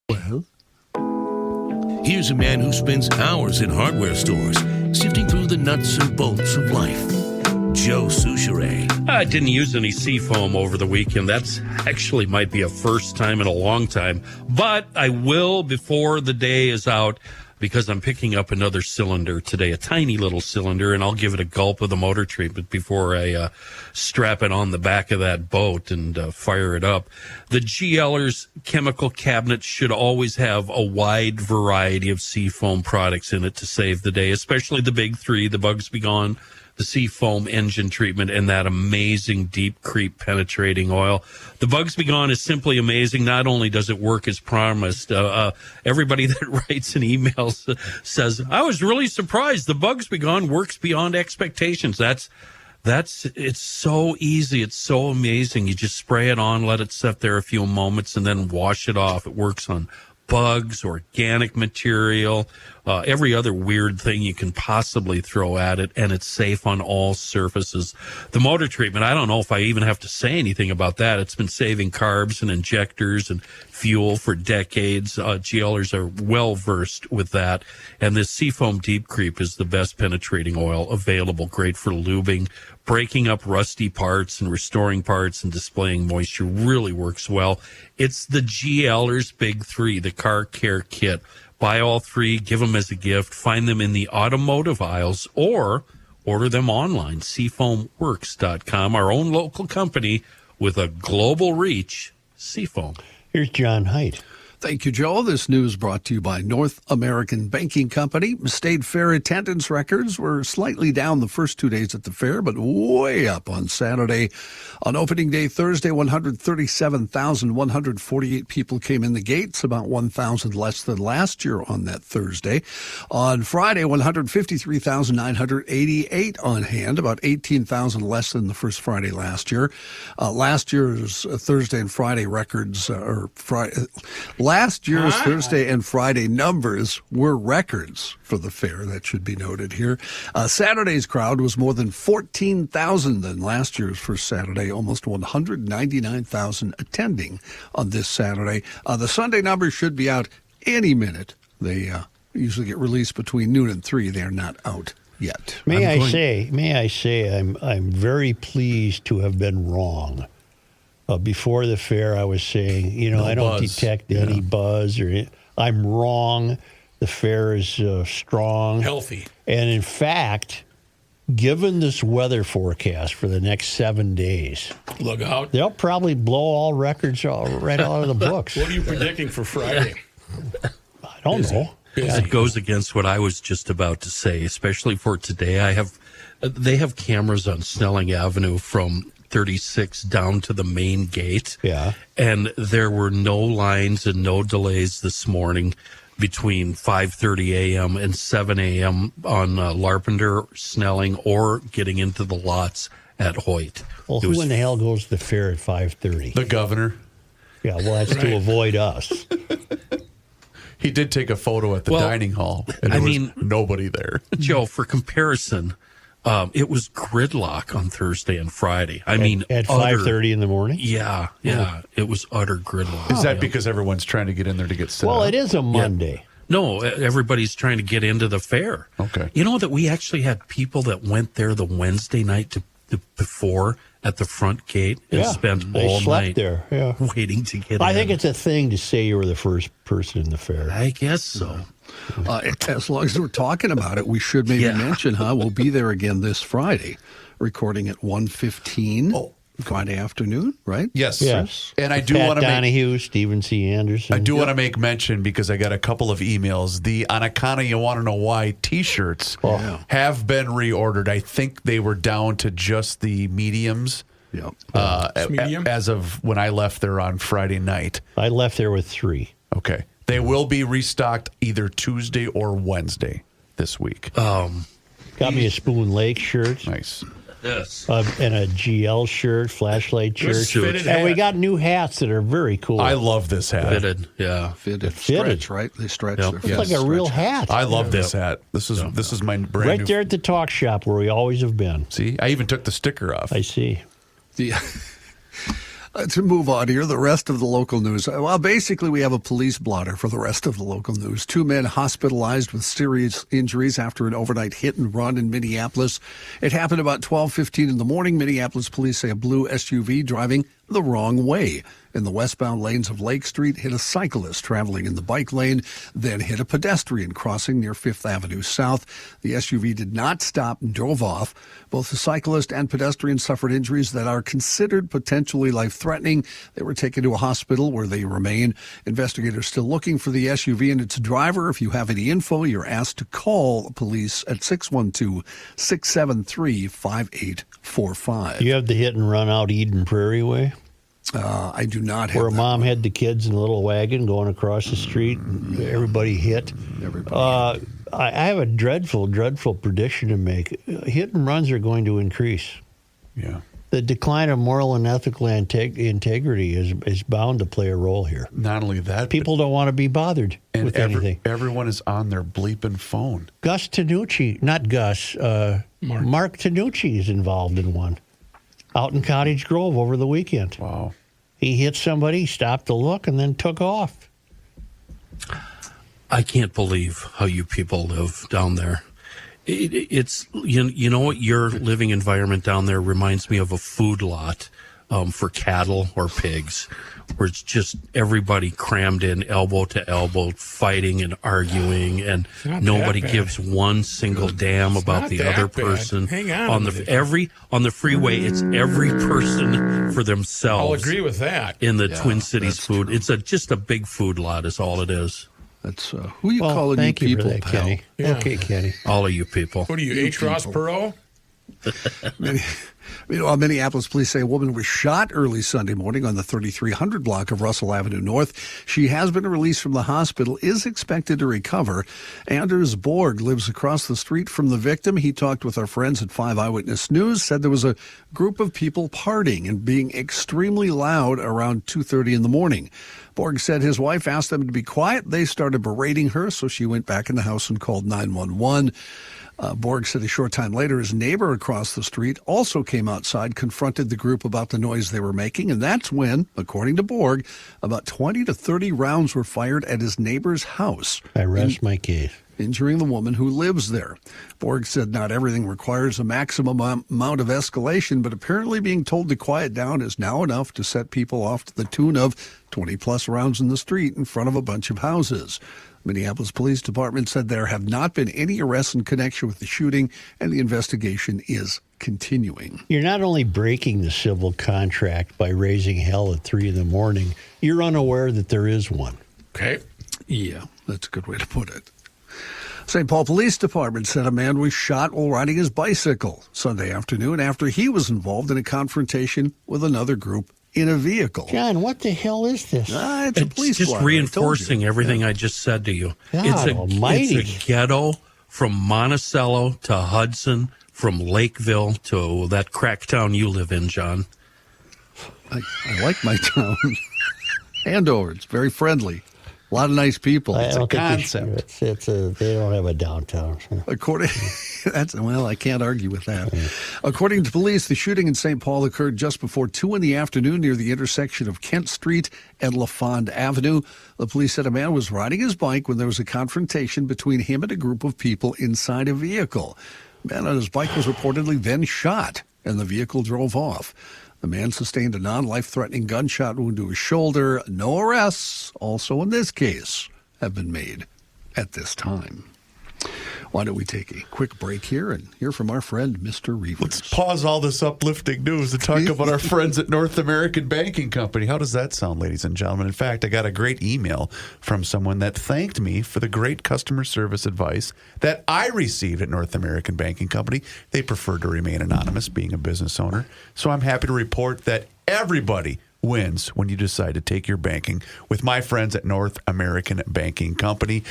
Well, here's a man who spends hours in hardware stores sifting through the nuts and bolts of life. Joe Souchere. I didn't use any seafoam over the weekend. That's actually might be a first time in a long time. But I will before the day is out because I'm picking up another cylinder today, a tiny little cylinder, and I'll give it a gulp of the motor treatment before I strap it on the back of that boat and fire it up. The GLer's chemical cabinet should always have a wide variety of seafoam products in it to save the day, especially the big three, the Bugs Be Gone, the Seafoam engine treatment, and that amazing deep creep penetrating oil. The Bugs Be Gone is simply amazing. Not only does it work as promised, everybody that writes an email says, I was really surprised. The Bugs Be Gone works beyond expectations. It's so easy. It's so amazing. You just spray it on, let it sit there a few moments, and then wash it off. It works on bugs, organic material, every other weird thing you can possibly throw at it, and it's safe on all surfaces. The motor treatment, I don't know if I even have to say anything about that. It's been saving carbs and injectors and fuel for decades. GLers are well versed with that. And this Seafoam Deep Creep is the best penetrating oil available. Great for lubing, breaking up rusty parts and restoring parts and displaying moisture. Really works well. It's the GLers Big Three, the car care kit. Buy all three, give them as a gift. Find them in the automotive aisles or order them online, seafoamworks.com, our own local company with a global reach, Seafoam. Here's John Heidt. Thank you, Joe. This news brought to you by North American Banking Company. State Fair attendance records were slightly down the first 2 days at the fair, but way up on Saturday. On opening day Thursday, 137,148 people came in the gates, about 1,000 less than last year on that Thursday. On Friday, 153,988 on hand, about 18,000 less than the first Friday last year. Last year's Thursday and Friday records, last year's Thursday and Friday numbers were records for the fair. That should be noted here. Saturday's crowd was more than 14,000 than last year's first Saturday, almost 199,000 attending on this Saturday. The Sunday numbers should be out any minute. They usually get released between noon and 3. They are not out yet. May I say, I'm very pleased to have been wrong. Before the fair, I was saying, I don't detect any buzz. I'm wrong. The fair is strong. Healthy. And in fact, given this weather forecast for the next 7 days, look out. They'll probably blow all records right out of the books. What are you predicting for Friday? I don't know. It goes against what I was just about to say, especially for today. They have cameras on Snelling Avenue from 36 down to the main gate. Yeah. And there were no lines and no delays this morning between 5:30 a.m. and 7 a.m. on Larpenter, Snelling, or getting into the lots at Heidt. Well, who in the hell goes to the fair at 5:30? The governor. Yeah, well, that's to avoid us. He did take a photo at the dining hall, and there was nobody there. Joe, for comparison, it was gridlock on Thursday and Friday. At 5:30 in the morning? Yeah. It was utter gridlock. Is that because everyone's trying to get in there to get set up? Well, it is a Monday. Yeah. No, everybody's trying to get into the fair. Okay. You know that we actually had people that went there the Wednesday night before at the front gate and spent all night there, waiting to get in. I think it's a thing to say you were the first person in the fair. I guess so. As long as we're talking about it, we should maybe mention, we'll be there again this Friday, recording at 1:15 Friday afternoon, right? Yes. And I do want to Donahue, Stephen C. Anderson. I do want to make mention, because I got a couple of emails. The Anakana You Want to Know Why T-shirts have been reordered. I think they were down to just the mediums. Yep. As of when I left there on Friday night. I left there with 3. Okay. They will be restocked either Tuesday or Wednesday this week. Got me a Spoon Lake shirt. Nice. Yes. And a GL shirt, flashlight shirt. And we got new hats that are very cool. I love this hat. Fitted, yeah. Fitted. Stretch, right? They stretch. Yep. It's like a real hat. I love this hat. This is my brand new. Right there at the talk shop where we always have been. See? I even took the sticker off. I see. To move on here, the rest of the local news. Well, basically, we have a police blotter for the rest of the local news. 2 men hospitalized with serious injuries after an overnight hit and run in Minneapolis. It happened about 12:15 in the morning. Minneapolis police say a blue SUV driving the wrong way in the westbound lanes of Lake Street hit a cyclist traveling in the bike lane, then hit a pedestrian crossing near 5th Avenue South. The SUV did not stop and drove off. Both the cyclist and pedestrian suffered injuries that are considered potentially life-threatening. They were taken to a hospital where they remain. Investigators still looking for the SUV and its driver. If you have any info, you're asked to call police at 612-673-5845. You have the hit and run out Eden Prairie way? I do not have where a mom had the kids in a little wagon going across the street and everybody hit. I have a dreadful prediction to make. Hit and runs are going to increase. Yeah. The decline of moral and ethical integrity is bound to play a role here. Not only that, people don't want to be bothered with anything. Everyone is on their bleeping phone. Gus Tanucci, not Gus, Mark Tanucci is involved in one out in Cottage Grove over the weekend. Wow. He hit somebody, stopped to look, and then took off. I can't believe how you people live down there. It's you know what, your living environment down there reminds me of a food lot for cattle or pigs, where it's just everybody crammed in elbow to elbow, fighting and arguing, and nobody gives one single damn about the other person. Hang on the freeway. It's every person for themselves. I'll agree with that. In the Twin Cities food, it's just a big food lot. Is all it is. That's who you calling thank you people, for that, pal? Kenny. Yeah. Okay, Kenny. All of you people. What are you, H. Ross Perot? Meanwhile, Minneapolis police say a woman was shot early Sunday morning on the 3300 block of Russell Avenue North. She has been released from the hospital, is expected to recover. Anders Borg lives across the street from the victim. He talked with our friends at 5 Eyewitness News, said there was a group of people partying and being extremely loud around 2:30 in the morning. Borg said his wife asked them to be quiet. They started berating her, so she went back in the house and called 911. Borg said a short time later his neighbor across the street also came outside, confronted the group about the noise they were making, and that's when, according to Borg, about 20 to 30 rounds were fired at his neighbor's house. I rest my case. Injuring the woman who lives there. Borg said not everything requires a maximum amount of escalation, but apparently being told to quiet down is now enough to set people off to the tune of 20-plus rounds in the street in front of a bunch of houses. Minneapolis Police Department said there have not been any arrests in connection with the shooting, and the investigation is continuing. You're not only breaking the civil contract by raising hell at 3 in the morning, you're unaware that there is one. Okay. Yeah, that's a good way to put it. St. Paul Police Department said a man was shot while riding his bicycle Sunday afternoon after he was involved in a confrontation with another group in a vehicle. John, what the hell is this? It's a police just blotter, reinforcing everything I just said to you. God almighty. It's a ghetto from Monticello to Hudson, from Lakeville to that crack town you live in, John. I like my town. Andover, it's very friendly. A lot of nice people. It's a concept. They don't have a downtown. I can't argue with that. According to police, the shooting in St. Paul occurred just before 2 in the afternoon near the intersection of Kent Street and LaFond Avenue. The police said a man was riding his bike when there was a confrontation between him and a group of people inside a vehicle. The man on his bike was reportedly then shot, and the vehicle drove off. The man sustained a non-life-threatening gunshot wound to his shoulder. No arrests, also in this case, have been made at this time. Why don't we take a quick break here and hear from our friend, Mr. Reevers. Let's pause all this uplifting news and talk about our friends at North American Banking Company. How does that sound, ladies and gentlemen? In fact, I got a great email from someone that thanked me for the great customer service advice that I received at North American Banking Company. They prefer to remain anonymous, being a business owner. So I'm happy to report that everybody wins when you decide to take your banking with my friends at North American Banking Company.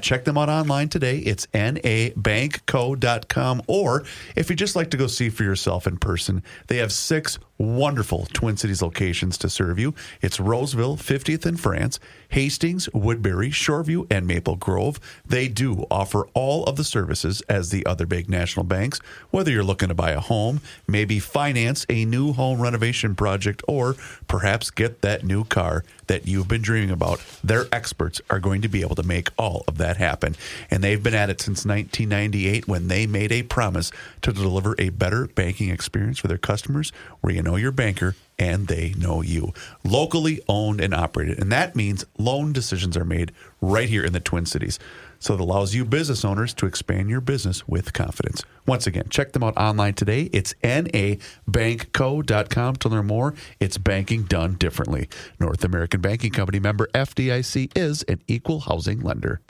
Check them out online today. It's nabankco.com. Or if you just like to go see for yourself in person, they have 6 wonderful Twin Cities locations to serve you. It's Roseville, 50th and France, Hastings, Woodbury, Shoreview, and Maple Grove. They do offer all of the services as the other big national banks. Whether you're looking to buy a home, maybe finance a new home renovation project, or perhaps get that new car that you've been dreaming about, their experts are going to be able to make all of that happen. And they've been at it since 1998 when they made a promise to deliver a better banking experience for their customers, where you know your banker and they know you. Locally owned and operated. And that means loan decisions are made right here in the Twin Cities. So it allows you business owners to expand your business with confidence. Once again, check them out online today. It's nabankco.com to learn more. It's banking done differently. North American Banking Company, member FDIC, is an equal housing lender.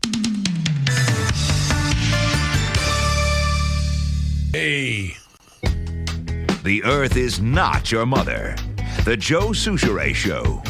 Hey. The earth is not your mother. The Joe Souchere Show.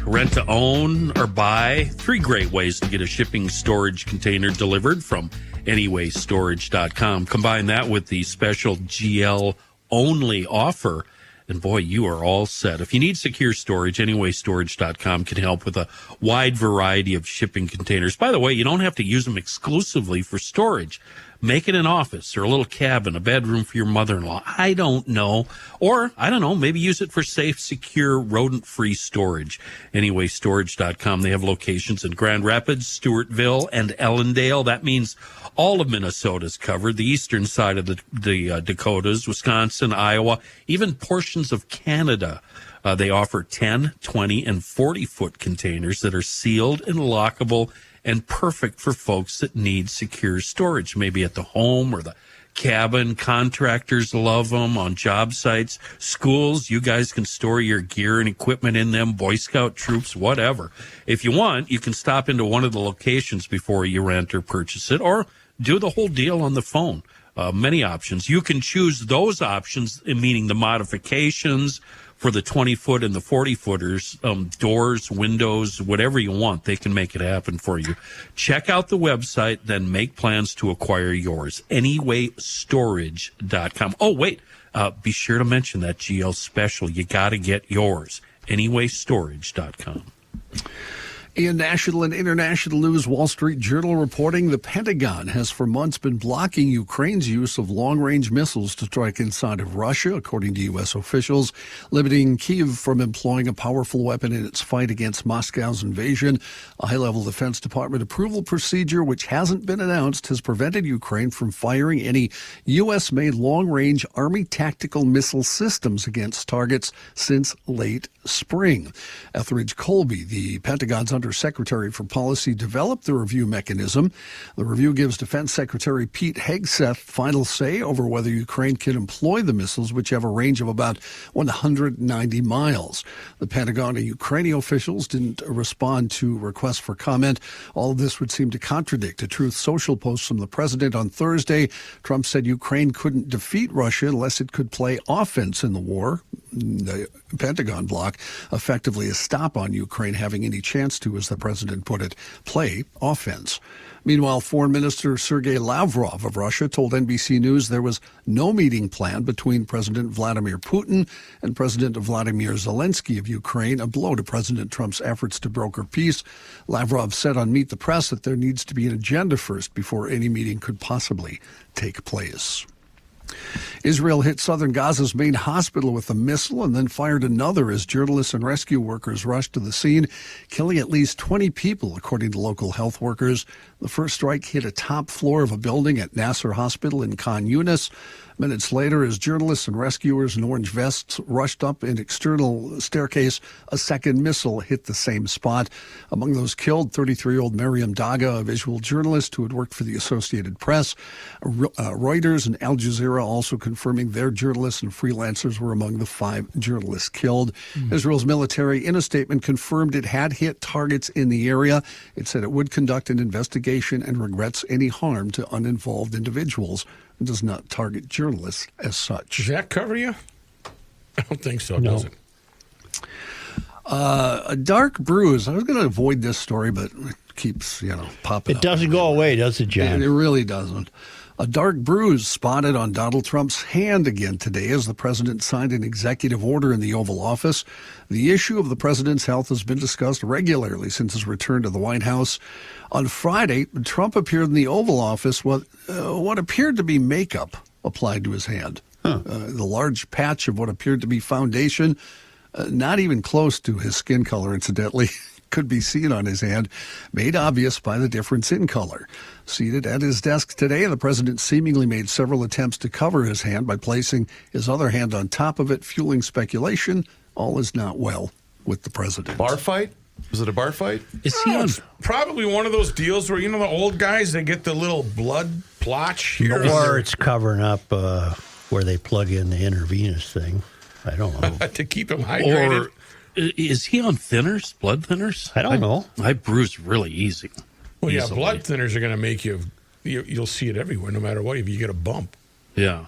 Rent to own, or buy. 3 great ways to get a shipping storage container delivered from AnywayStorage.com. Combine that with the special GL only offer. And boy, you are all set. If you need secure storage, AnywayStorage.com can help with a wide variety of shipping containers. By the way, you don't have to use them exclusively for storage. Make it an office or a little cabin, a bedroom for your mother-in-law. I don't know. Or, I don't know, maybe use it for safe, secure, rodent-free storage. AnywayStorage.com. They have locations in Grand Rapids, Stewartville, and Ellendale. That means all of Minnesota is covered, the eastern side of the Dakotas, Wisconsin, Iowa, even portions of Canada. They offer 10, 20, and 40-foot containers that are sealed and lockable and perfect for folks that need secure storage, maybe at the home or the cabin. Contractors love them on job sites. Schools, you guys can store your gear and equipment in them. Boy Scout troops, whatever. If you want, you can stop into one of the locations before you rent or purchase it, or do the whole deal on the phone. Many options. You can choose those options, meaning the modifications for the 20-foot and the 40-footers, doors, windows, whatever you want. They can make it happen for you. Check out the website, then make plans to acquire yours. AnywayStorage.com. Oh, wait. Be sure to mention that GL special. You got to get yours. AnywayStorage.com. In national and international news, Wall Street Journal reporting the Pentagon has for months been blocking Ukraine's use of long-range missiles to strike inside of Russia, according to U.S. officials, limiting Kyiv from employing a powerful weapon in its fight against Moscow's invasion. A high-level Defense Department approval procedure, which hasn't been announced, has prevented Ukraine from firing any U.S.-made long-range Army tactical missile systems against targets since late spring. Etheridge Colby, the Pentagon's Undersecretary for Policy, developed the review mechanism. The review gives Defense Secretary Pete Hegseth final say over whether Ukraine can employ the missiles, which have a range of about 190 miles. The Pentagon and Ukrainian officials didn't respond to requests for comment. All of this would seem to contradict a Truth Social post from the president on Thursday. Trump said Ukraine couldn't defeat Russia unless it could play offense in the war. The Pentagon bloc effectively a stop on Ukraine having any chance to, as the president put it, play offense. Meanwhile, Foreign Minister Sergei Lavrov of Russia told NBC News there was no meeting planned between President Vladimir Putin and President Vladimir Zelensky of Ukraine, a blow to President Trump's efforts to broker peace. Lavrov said on Meet the Press that there needs to be an agenda first before any meeting could possibly take place. Israel hit southern Gaza's main hospital with a missile and then fired another as journalists and rescue workers rushed to the scene, killing at least 20 people, according to local health workers. The first strike hit a top floor of a building at Nasser Hospital in Khan Yunis. Minutes later, as journalists and rescuers in orange vests rushed up an external staircase, a second missile hit the same spot. Among those killed, 33-year-old Mariam Daga, a visual journalist who had worked for the Associated Press. Reuters and Al Jazeera also confirming their journalists and freelancers were among the 5 journalists killed. Israel's military, in a statement, confirmed it had hit targets in the area. It said it would conduct an investigation and regrets any harm to uninvolved individuals. It does not target journalists as such. Does that cover you? I don't think so, No. does it? A dark bruise. I was going to avoid this story, but it keeps, popping up. It doesn't go away, does it, John? It really doesn't. A dark bruise spotted on Donald Trump's hand again today as the president signed an executive order in the Oval Office. The issue of the president's health has been discussed regularly since his return to the White House. On Friday, Trump appeared in the Oval Office with what appeared to be makeup applied to his hand. The large patch of what appeared to be foundation, not even close to his skin color, incidentally, could be seen on his hand, made obvious by the difference in color. Seated at his desk today, the president seemingly made several attempts to cover his hand by placing his other hand on top of it, fueling speculation. All is not well with the president. Bar fight? Was it a bar fight? It's probably one of those deals where, the old guys, they get the little blood blotch here. Or it's covering up where they plug in the intravenous thing. I don't know. To keep him hydrated. Or is he on thinners, blood thinners? I don't know. I bruise really easy. Well, yeah, easily. blood thinners are going to make you'll see it everywhere, no matter what, if you get a bump. Yeah.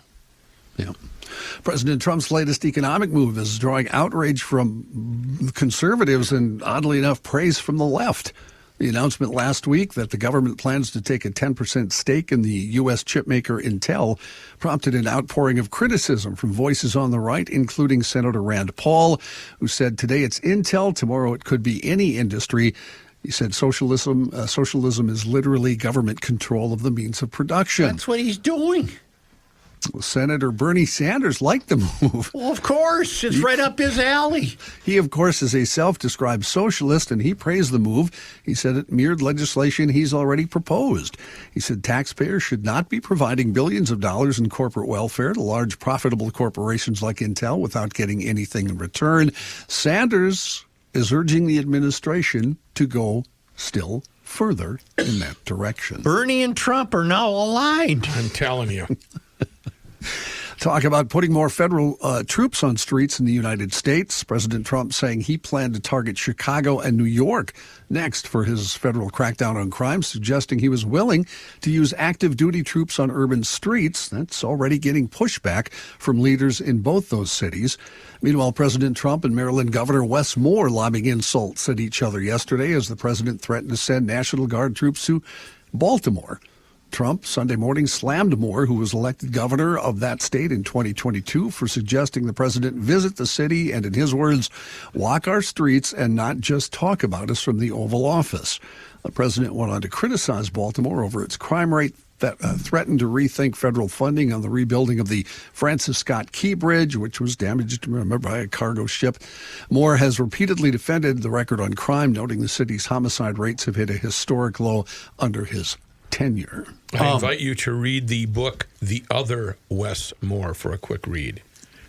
President Trump's latest economic move is drawing outrage from conservatives and, oddly enough, praise from the left. The announcement last week that the government plans to take a 10% stake in the U.S. chipmaker Intel prompted an outpouring of criticism from voices on the right, including Senator Rand Paul, who said today it's Intel, tomorrow it could be any industry. He said socialism is literally government control of the means of production. That's what he's doing. Well, Senator Bernie Sanders liked the move. Well, of course. It's right up his alley. He, of course, is a self-described socialist, and he praised the move. He said it mirrored legislation he's already proposed. He said taxpayers should not be providing billions of dollars in corporate welfare to large, profitable corporations like Intel without getting anything in return. Sanders is urging the administration to go still further in that direction. Bernie and Trump are now aligned. I'm telling you. Talk about putting more federal troops on streets in the United States. President Trump saying he planned to target Chicago and New York next for his federal crackdown on crime, suggesting he was willing to use active duty troops on urban streets. That's already getting pushback from leaders in both those cities. Meanwhile, President Trump and Maryland Governor Wes Moore lobbing insults at each other yesterday as the president threatened to send National Guard troops to Baltimore. Trump Sunday morning slammed Moore, who was elected governor of that state in 2022, for suggesting the president visit the city and, in his words, walk our streets and not just talk about us from the Oval Office. The president went on to criticize Baltimore over its crime rate, that threatened to rethink federal funding on the rebuilding of the Francis Scott Key Bridge, which was damaged, remember, by a cargo ship. Moore has repeatedly defended the record on crime, noting the city's homicide rates have hit a historic low under his tenure. I invite you to read the book, The Other Wes Moore, for a quick read.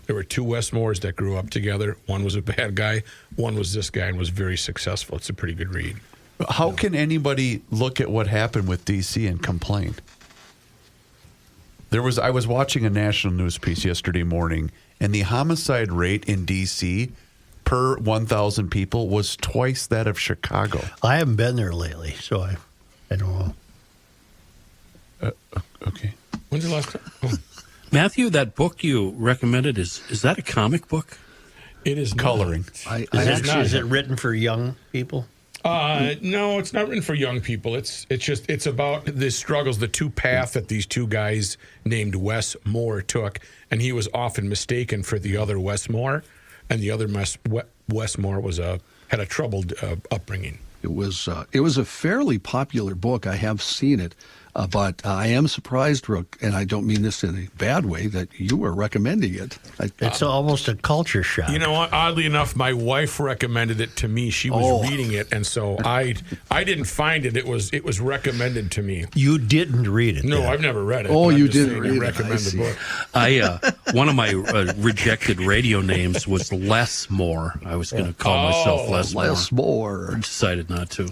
There were two Wes Moores that grew up together. One was a bad guy, one was this guy, and was very successful. It's a pretty good read. How can anybody look at what happened with D.C. and complain? I was watching a national news piece yesterday morning, and the homicide rate in D.C. per 1,000 people was twice that of Chicago. I haven't been there lately, so I don't know. Okay. When's the last time? Oh. Matthew, that book you recommended, is that a comic book? It is coloring. Is it written for young people? No, it's not written for young people. It's about the struggles, the two paths that these two guys named Wes Moore took, and he was often mistaken for the other Wes Moore, and the other Wes Moore had a troubled upbringing. It was a fairly popular book. I have seen it. But I am surprised, Rook, and I don't mean this in a bad way, that you are recommending it. It's almost a culture shock. You know what? Oddly enough, my wife recommended it to me. She was reading it, and so I didn't find it. It was recommended to me. You didn't read it? No, then. I've never read it. Oh, you didn't read it. Recommend the book. One of my rejected radio names was Les Moore. I was going to call myself Les Moore. I decided not to.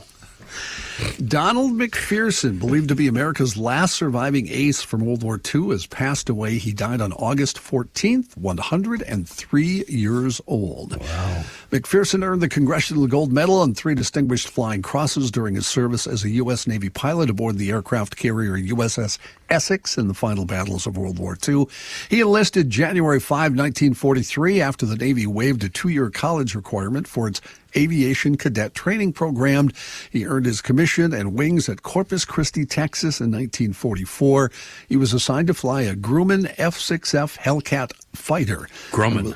Donald McPherson, believed to be America's last surviving ace from World War II, has passed away. He died on August 14th, 103 years old. Wow. McPherson earned the Congressional Gold Medal and 3 Distinguished Flying Crosses during his service as a U.S. Navy pilot aboard the aircraft carrier USS Essex in the final battles of World War II. He enlisted January 5, 1943, after the Navy waived a 2-year college requirement for its aviation cadet training program. He earned his commission and wings at Corpus Christi, Texas in 1944. He was assigned to fly a Grumman F-6F Hellcat fighter. Grumman,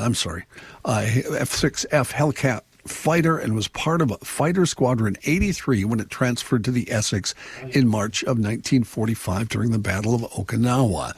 I'm sorry. F-6F Hellcat fighter, and was part of Fighter Squadron 83 when it transferred to the Essex in March of 1945 during the Battle of Okinawa.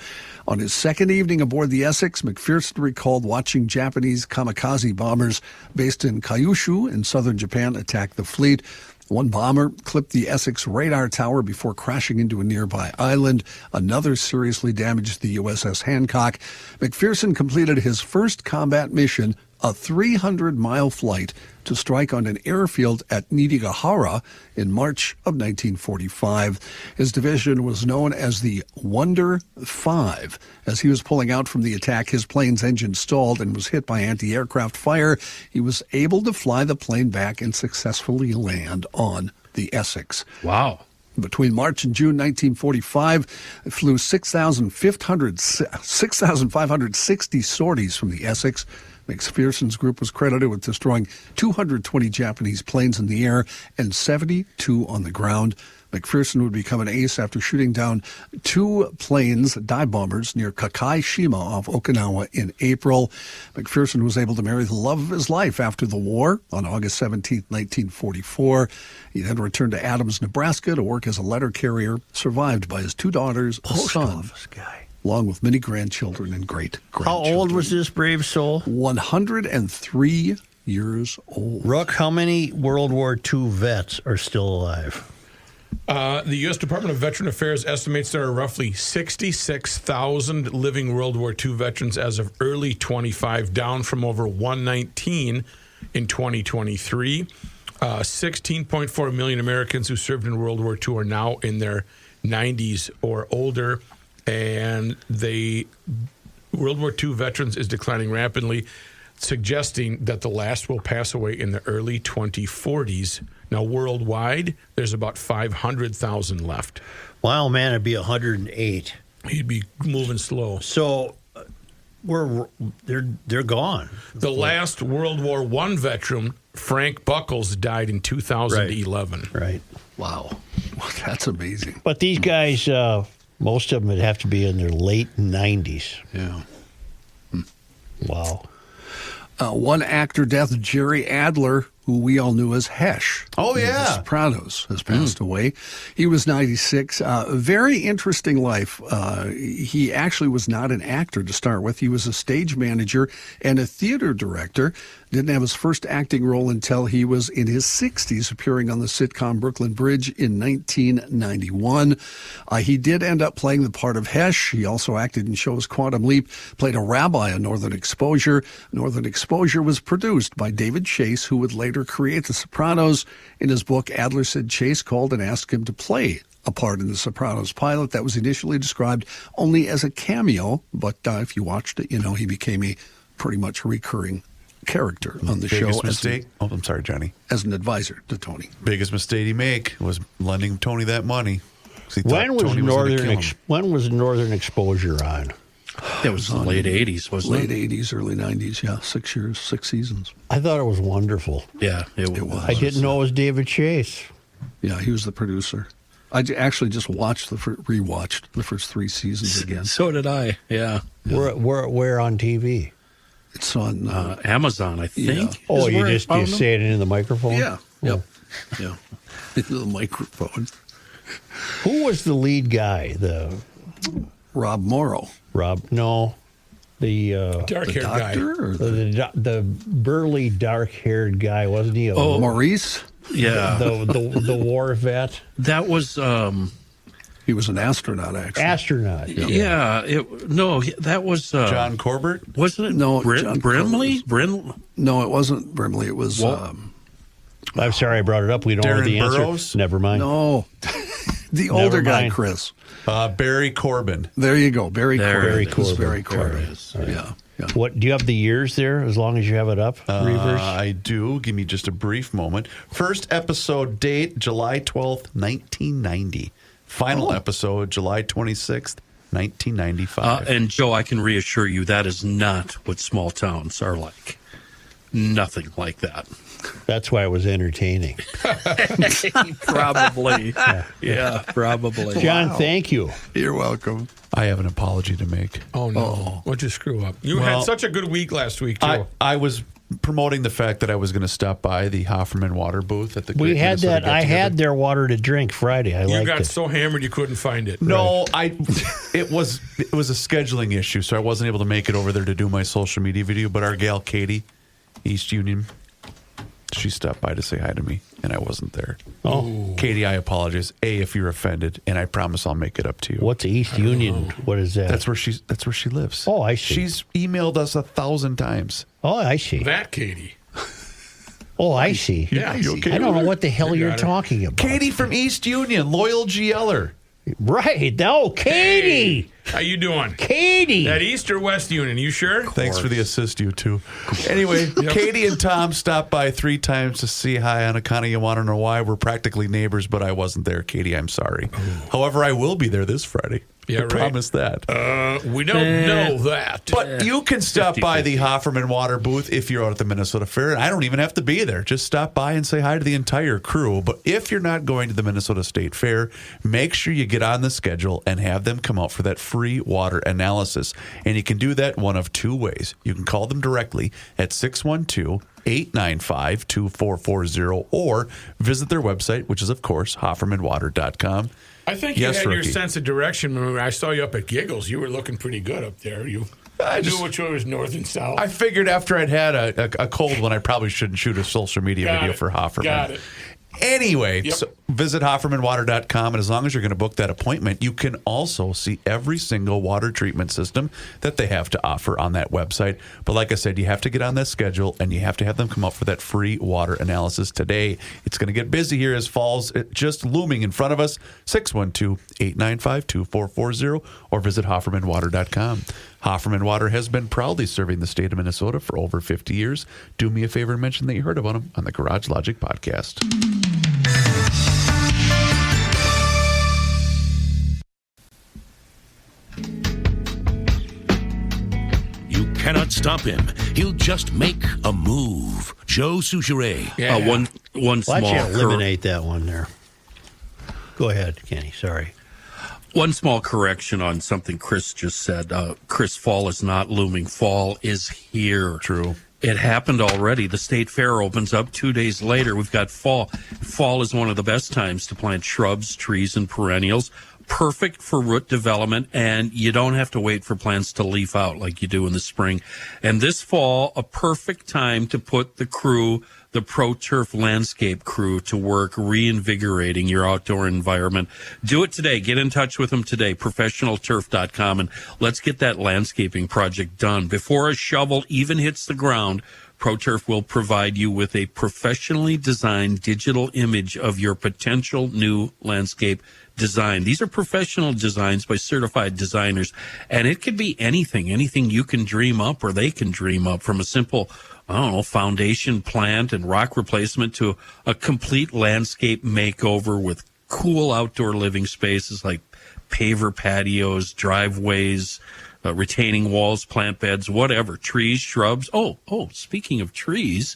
On his second evening aboard the Essex, McPherson recalled watching Japanese kamikaze bombers based in Kyushu in southern Japan attack the fleet. One bomber clipped the Essex radar tower before crashing into a nearby island. Another seriously damaged the USS Hancock. McPherson completed his first combat mission, a 300-mile flight to strike on an airfield at Niigata in March of 1945. His division was known as the Wonder 5. As he was pulling out from the attack, his plane's engine stalled and was hit by anti-aircraft fire. He was able to fly the plane back and successfully land on the Essex. Wow. Between March and June 1945, it flew 6,560 sorties from the Essex McPherson's group was credited with destroying 220 Japanese planes in the air and 72 on the ground. McPherson would become an ace after shooting down 2 planes, dive bombers, near Kakaishima off Okinawa in April. McPherson was able to marry the love of his life after the war on August 17, 1944. He then returned to Adams, Nebraska to work as a letter carrier, survived by his 2 daughters, a son, office guy, along with many grandchildren and great-grandchildren. How old was this brave soul? 103 years old. Rook, how many World War II vets are still alive? The U.S. Department of Veteran Affairs estimates there are roughly 66,000 living World War II veterans as of early 25, down from over 119 in 2023. 16.4 million Americans who served in World War II are now in their 90s or older, and World War II veterans is declining rapidly, suggesting that the last will pass away in the early 2040s. Now, worldwide, there's about 500,000 left. Wow, man, it'd be 108. He'd be moving slow. So they're gone. The last World War I veteran, Frank Buckles, died in 2011. Right. Wow. That's amazing. But these guys, most of them would have to be in their late 90s. Yeah. Wow. One actor death, Jerry Adler, who we all knew as Hesh. Oh, yeah. The Sopranos, has passed away. He was 96. Very interesting life. He actually was not an actor to start with. He was a stage manager and a theater director. Didn't have his first acting role until he was in his 60s, appearing on the sitcom Brooklyn Bridge in 1991. He did end up playing the part of Hesh. He also acted in shows Quantum Leap, played a rabbi on Northern Exposure. Northern Exposure was produced by David Chase, who would later create The Sopranos. In his book, Adler said Chase called and asked him to play a part in The Sopranos pilot that was initially described only as a cameo, but if you watched it, you know he became a pretty much recurring character on the show. Biggest mistake? I'm sorry, Johnny. As an advisor to Tony. Biggest mistake he make was lending Tony that money. When was Northern Exposure on? It was the late 80s, wasn't it? Late 80s, early 90s, yeah. 6 years, 6 seasons. I thought it was wonderful. Yeah, it was. I didn't know it was David Chase. Yeah, he was the producer. I actually just rewatched the first 3 seasons again. So did I, yeah. Where on TV? It's on Amazon, I think. Yeah. Oh, you say it into the microphone? Yeah. Oh. Yeah. Into the microphone. Who was the lead guy? Rob Morrow. No. The dark-haired guy. The burly, dark-haired guy, wasn't he? Maurice? Yeah. The war vet. That was... he was an astronaut, actually. Astronaut. Yeah. That was... John Corbett? Wasn't it? No, John Brimley? No, it wasn't Brimley. It was... I'm sorry I brought it up. We don't know the answer. Burroughs? Never mind. No. The older guy, Chris. Barry Corbin. There you go. Barry Corbin. Barry Corbin. Right. Yeah. What do you have the years there? As long as you have it up, Reavers? I do. Give me just a brief moment. First episode date, July 12th, 1990. Final episode, July 26th, 1995. And Joe, I can reassure you that is not what small towns are like. Nothing like that. That's why it was entertaining. Probably. Yeah, probably. John, thank you. You're welcome. I have an apology to make. Oh, no. What'd you screw up? You had such a good week last week, too. I was promoting the fact that I was going to stop by the Hofferman water booth at the We had that. I had their water to drink Friday. You got so hammered you couldn't find it. No, it was a scheduling issue, so I wasn't able to make it over there to do my social media video, but our gal Katie, East Union, she stopped by to say hi to me, and I wasn't there. Oh. Katie, I apologize. If you're offended, and I promise I'll make it up to you. What's East Union? What is that? That's where she lives. Oh, I see. She's emailed us 1,000 times. Oh, I see. That Katie. Oh, I see. Yeah, you okay? I don't know what the hell you're talking about. Katie from East Union, loyal GLer. Right. Oh, Katie. Hey, how you doing? Katie. At East or West Union, you sure? Thanks for the assist, you two. Anyway, Katie and Tom stopped by 3 times to say hi on account of you want to know why. We're practically neighbors, but I wasn't there, Katie. I'm sorry. However, I will be there this Friday. Yeah, right. Promise that. We don't know that. But you can stop by the Hofferman Water booth if you're out at the Minnesota Fair. And I don't even have to be there. Just stop by and say hi to the entire crew. But if you're not going to the Minnesota State Fair, make sure you get on the schedule and have them come out for that free water analysis. And you can do that one of two ways. You can call them directly at 612-895-2440 or visit their website, which is, of course, HoffermanWater.com. I think you had your sense of direction when I saw you up at Giggles. You were looking pretty good up there. You knew which way was north and south. I figured after I'd had a cold one, I probably shouldn't shoot a social media video for Hofferman. Got it. Anyway, so visit HoffermanWater.com, and as long as you're going to book that appointment, you can also see every single water treatment system that they have to offer on that website. But like I said, you have to get on that schedule, and you have to have them come up for that free water analysis today. It's going to get busy here as fall's just looming in front of us. 612-895-2440 or visit HoffermanWater.com. Hofferman Water has been proudly serving the state of Minnesota for over 50 years. Do me a favor and mention that you heard about them on the Garage Logic podcast. You cannot stop him. He'll just make a move. Joe Souchere. One small. Why don't you eliminate that one there? Go ahead, Kenny. Sorry. One small correction on something Chris just said. Chris, fall is not looming. Fall is here. True. It happened already. The state fair opens up 2 days later. We've got fall. Fall is one of the best times to plant shrubs, trees, and perennials. Perfect for root development, and you don't have to wait for plants to leaf out like you do in the spring. And this fall, a perfect time to put the crew, the Pro Turf landscape crew, to work reinvigorating your outdoor environment. Do it today. Get in touch with them today, professionalturf.com, and let's get that landscaping project done. Before a shovel even hits the ground, ProTurf will provide you with a professionally designed digital image of your potential new landscape design. These are professional designs by certified designers, and it could be anything you can dream up or they can dream up, from a simple, foundation plant and rock replacement to a complete landscape makeover with cool outdoor living spaces like paver patios, driveways, retaining walls, plant beds, whatever, trees, shrubs. Oh, speaking of trees,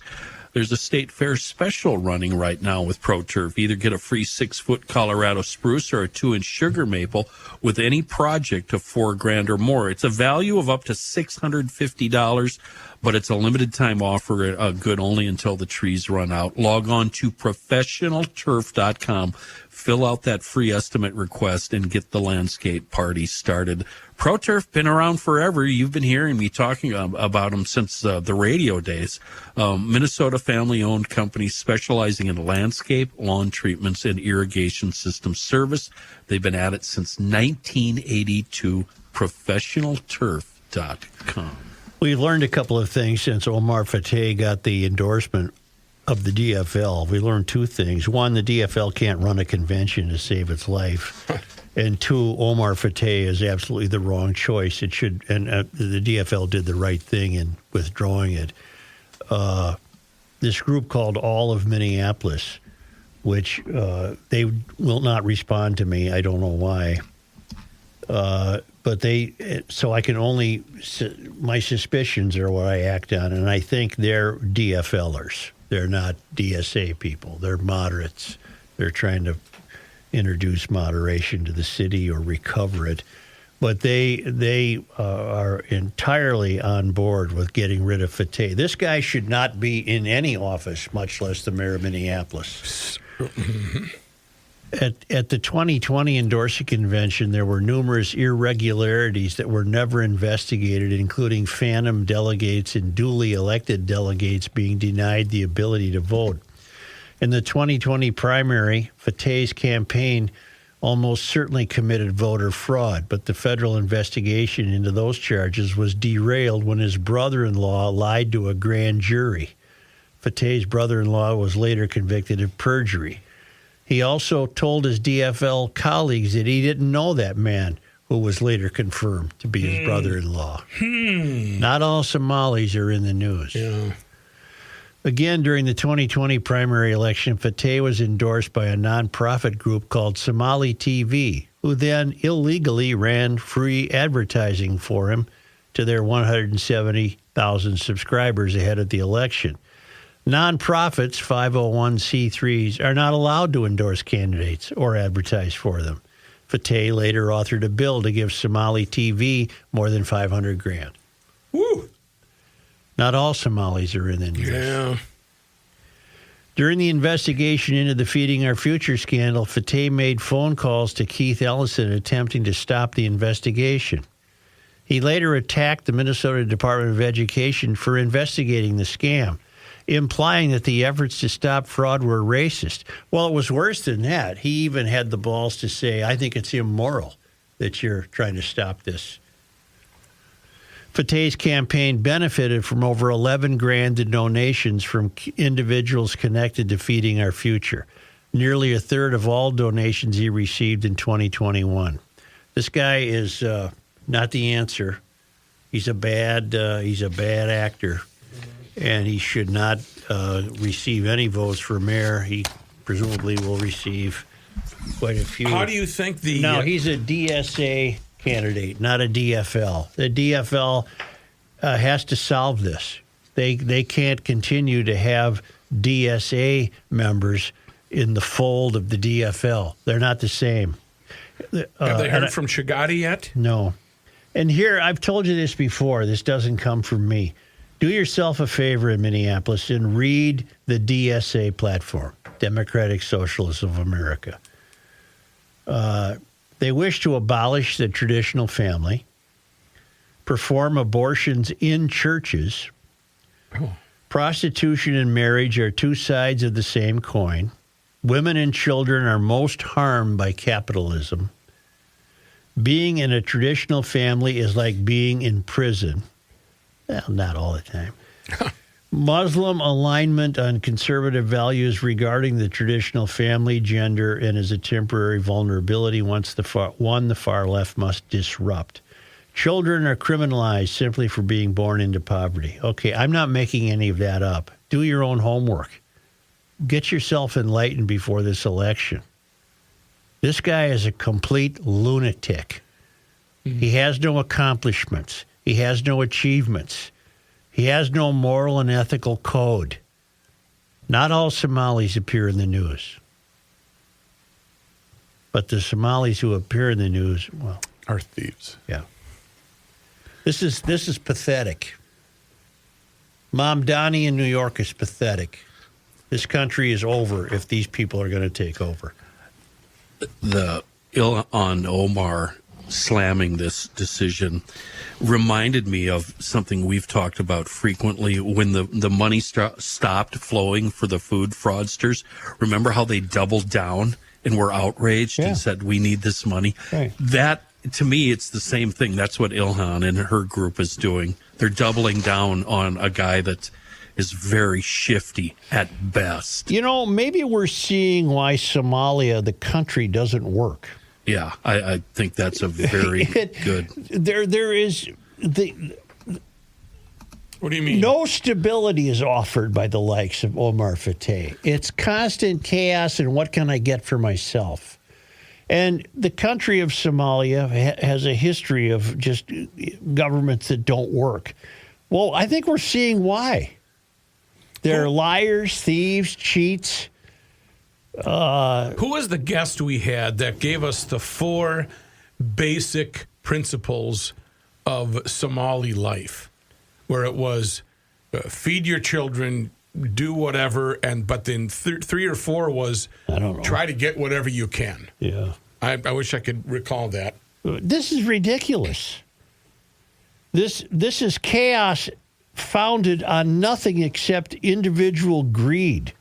there's a state fair special running right now with ProTurf. Either get a free 6-foot Colorado spruce or a 2-inch sugar maple with any project of $4,000 or more. It's a value of up to $650, but it's a limited time offer, good only until the trees run out. Log on to professionalturf.com, fill out that free estimate request, and get the landscape party started. ProTurf, been around forever. You've been hearing me talking about them since the radio days. Minnesota family-owned company specializing in landscape, lawn treatments, and irrigation system service. They've been at it since 1982. Professionalturf.com. We've learned a couple of things since Omar Fateh got the endorsement of the DFL. We learned two things. One, the DFL can't run a convention to save its life. And two, Omar Fateh is absolutely the wrong choice. It should, and the DFL did the right thing in withdrawing it. This group called All of Minneapolis, which they will not respond to me. I don't know why. But so I can only, my suspicions are what I act on, and I think they're DFLers. They're not DSA people. They're moderates. They're trying to introduce moderation to the city or recover it. But they are entirely on board with getting rid of Fateh. This guy should not be in any office, much less the mayor of Minneapolis. At the 2020 endorsing convention, there were numerous irregularities that were never investigated, including phantom delegates and duly elected delegates being denied the ability to vote. In the 2020 primary, Fateh's campaign almost certainly committed voter fraud, but the federal investigation into those charges was derailed when his brother-in-law lied to a grand jury. Fateh's brother-in-law was later convicted of perjury. He also told his DFL colleagues that he didn't know that man, who was later confirmed to be his brother-in-law. Not all Somalis are in the news. Yeah. Again, during the 2020 primary election, Fateh was endorsed by a nonprofit group called Somali TV, who then illegally ran free advertising for him to their 170,000 subscribers ahead of the election. Nonprofits, 501c3s, are not allowed to endorse candidates or advertise for them. Fateh later authored a bill to give Somali TV more than $500,000. Woo! Not all Somalis are in the news. Yeah. During the investigation into the Feeding Our Future scandal, Fateh made phone calls to Keith Ellison attempting to stop the investigation. He later attacked the Minnesota Department of Education for investigating the scam, implying that the efforts to stop fraud were racist. Well, it was worse than that. He even had the balls to say, I think it's immoral that you're trying to stop this. Fateh's campaign benefited from over $11,000 in donations from individuals connected to Feeding Our Future, nearly a third of all donations he received in 2021. This guy is not the answer. He's a bad actor, and he should not receive any votes for mayor. He presumably will receive quite a few. How do you think the... No, he's a DSA candidate, not a DFL. The DFL has to solve this. They can't continue to have DSA members in the fold of the DFL. They're not the same. Have they heard from Chagati yet? No. And here, I've told you this before. This doesn't come from me. Do yourself a favor in Minneapolis and read the DSA platform, Democratic Socialists of America. They wish to abolish the traditional family, perform abortions in churches. Prostitution and marriage are two sides of the same coin. Women and children are most harmed by capitalism. Being in a traditional family is like being in prison. Well, not all the time. Muslim alignment on conservative values regarding the traditional family, gender, and as a temporary vulnerability once the far left must disrupt. Children are criminalized simply for being born into poverty. Okay, I'm not making any of that up. Do your own homework. Get yourself enlightened before this election. This guy is a complete lunatic. He has no accomplishments. He has no achievements. He has no moral and ethical code. Not all Somalis appear in the news. But the Somalis who appear in the news, well, are thieves. Yeah. This is pathetic. Mom Donnie in New York is pathetic. This country is over if these people are going to take over. The Ilhan Omar slamming this decision reminded me of something we've talked about frequently when the money stopped flowing for the food fraudsters. Remember how they doubled down and were outraged and said, we need this money? Right. That, to me, it's the same thing. That's what Ilhan and her group is doing. They're doubling down on a guy that is very shifty at best. You know, maybe we're seeing why Somalia, the country, doesn't work. Yeah, I think that's a very good. There is What do you mean? No stability is offered by the likes of Omar Fateh. It's constant chaos and what can I get for myself? And the country of Somalia has a history of just governments that don't work. Well, I think we're seeing why. They're liars, thieves, cheats. Who was the guest we had that gave us the 4 basic principles of Somali life, where it was feed your children, do whatever, but then 3 or 4 was try to get whatever you can. Yeah, I wish I could recall that. This is ridiculous. This is chaos founded on nothing except individual greed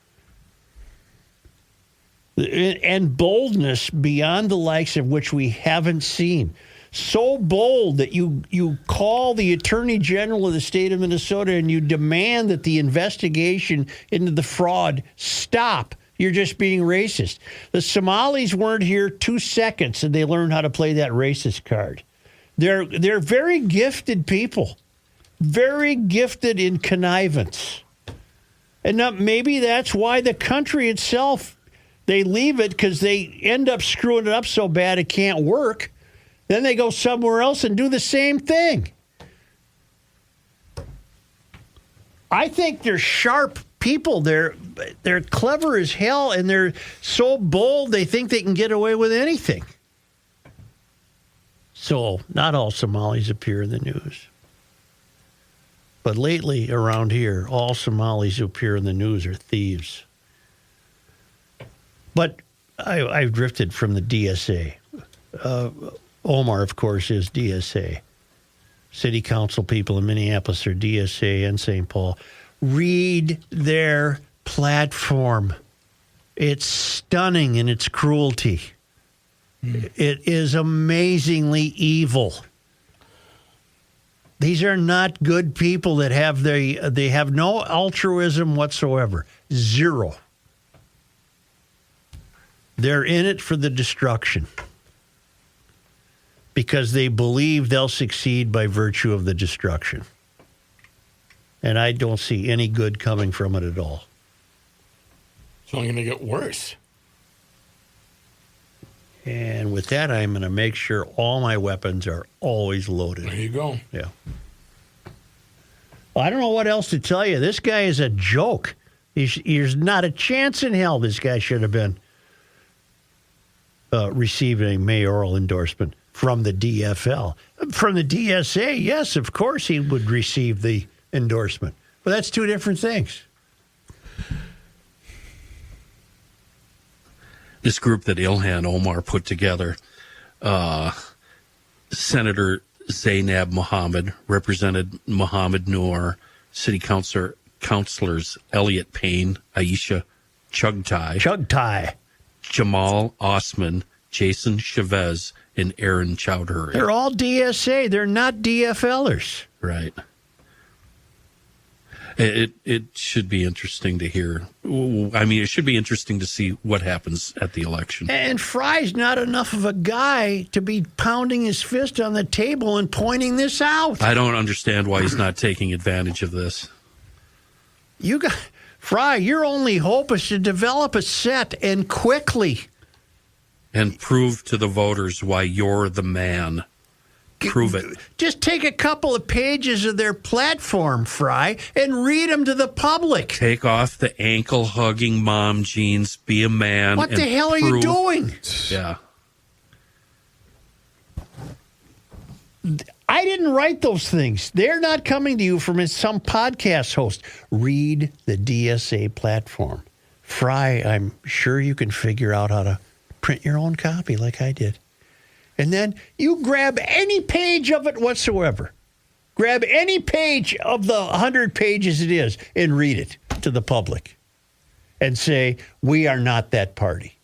and boldness beyond the likes of which we haven't seen. So bold that you call the Attorney General of the state of Minnesota and you demand that the investigation into the fraud stop. You're just being racist. The Somalis weren't here 2 seconds and they learned how to play that racist card. They're very gifted people, very gifted in connivance. And maybe that's why the country itself They leave it because they end up screwing it up so bad it can't work. Then they go somewhere else and do the same thing. I think they're sharp people. They're clever as hell, and they're so bold they think they can get away with anything. So not all Somalis appear in the news. But lately around here, all Somalis who appear in the news are thieves. But I've drifted from the DSA. Omar, of course, is DSA. City council people in Minneapolis are DSA and St. Paul. Read their platform. It's stunning in its cruelty. It is amazingly evil. These are not good people that have they have no altruism whatsoever. Zero. They're in it for the destruction because they believe they'll succeed by virtue of the destruction. And I don't see any good coming from it at all. It's only going to get worse. And with that, I'm going to make sure all my weapons are always loaded. There you go. Yeah. Well, I don't know what else to tell you. This guy is a joke. There's not a chance in hell this guy should have been receiving a mayoral endorsement from the DFL. From the DSA, yes, of course he would receive the endorsement. But that's two different things. This group that Ilhan Omar put together, Senator Zainab Mohammed, Representative Mohammed Noor, City Councilors Elliot Payne, Aisha Chugtai, Jamal Osman, Jason Chavez, and Aaron Chowdhury. They're all DSA. They're not DFLers. Right. It should be interesting to hear. I mean, it should be interesting to see what happens at the election. And Fry's not enough of a guy to be pounding his fist on the table and pointing this out. I don't understand why he's not taking advantage of this. Fry, your only hope is to develop a set and quickly. And prove to the voters why you're the man. Prove it. Just take a couple of pages of their platform, Fry, and read them to the public. Take off the ankle-hugging mom jeans, be a man. What the hell are you doing? Yeah. I didn't write those things. They're not coming to you from some podcast host. Read the DSA platform. Fry, I'm sure you can figure out how to print your own copy like I did. And then you grab any page of it whatsoever. Grab any page of the 100 pages it is and read it to the public. And say, we are not that party.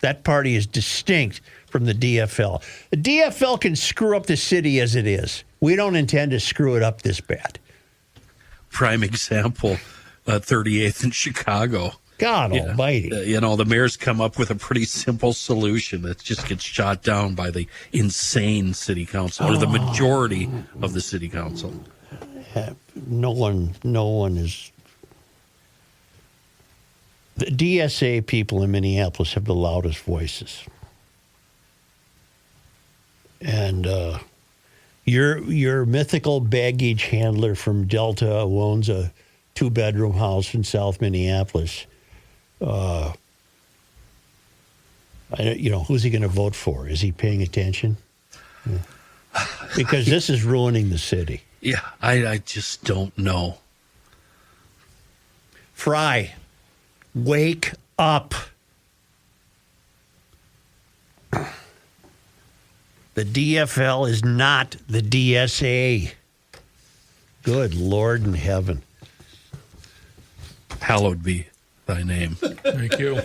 That party is distinct from the DFL. The DFL can screw up the city as it is. We don't intend to screw it up this bad. Prime example, 38th in Chicago. God almighty. The mayor's come up with a pretty simple solution that just gets shot down by the insane city council, or the majority of the city council. No one is... The DSA people in Minneapolis have the loudest voices. And your mythical baggage handler from Delta who owns a 2-bedroom house in South Minneapolis... who's he going to vote for? Is he paying attention? Yeah. Because this is ruining the city. Yeah, I just don't know. Fry, wake up. The DFL is not the DSA. Good Lord in heaven. Hallowed be thy name. Thank you.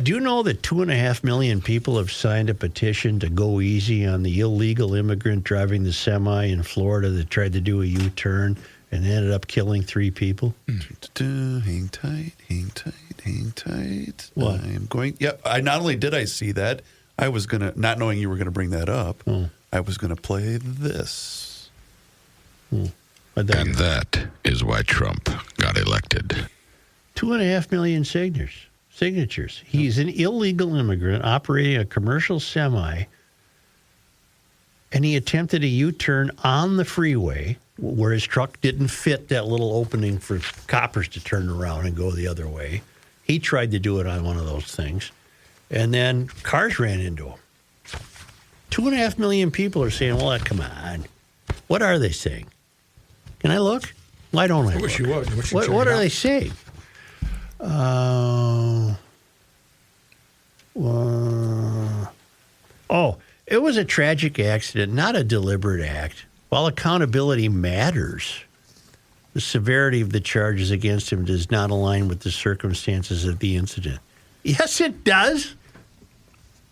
Do you know that 2.5 million people have signed a petition to go easy on the illegal immigrant driving the semi in Florida that tried to do a U-turn and ended up killing 3 people? Hang tight, hang tight, hang tight. What? I'm going. Yeah, not only did I see that, I was going to, not knowing you were going to bring that up, I was going to play this. And that is why Trump got elected. 2.5 million signatures. signatures. He's an illegal immigrant operating a commercial semi, and he attempted a U-turn on the freeway where his truck didn't fit that little opening for coppers to turn around and go the other way. He tried to do it on one of those things, and then cars ran into him. 2.5 million people are saying, well, come on. What are they saying? Can I look? Why don't I wish look? you would. What are they saying? It was a tragic accident, not a deliberate act. While accountability matters, the severity of the charges against him does not align with the circumstances of the incident. Yes, it does.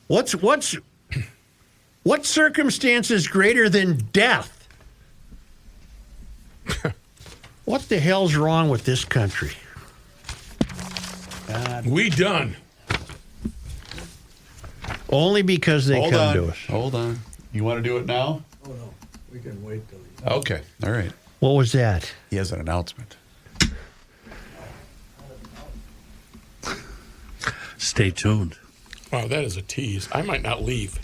What circumstance is greater than death? What the hell's wrong with this country? God. We done. Only because they come to us. Hold on. You want to do it now? Oh, no. We can wait till Okay. All right. What was that? He has an announcement. Stay tuned. Wow, that is a tease. I might not leave.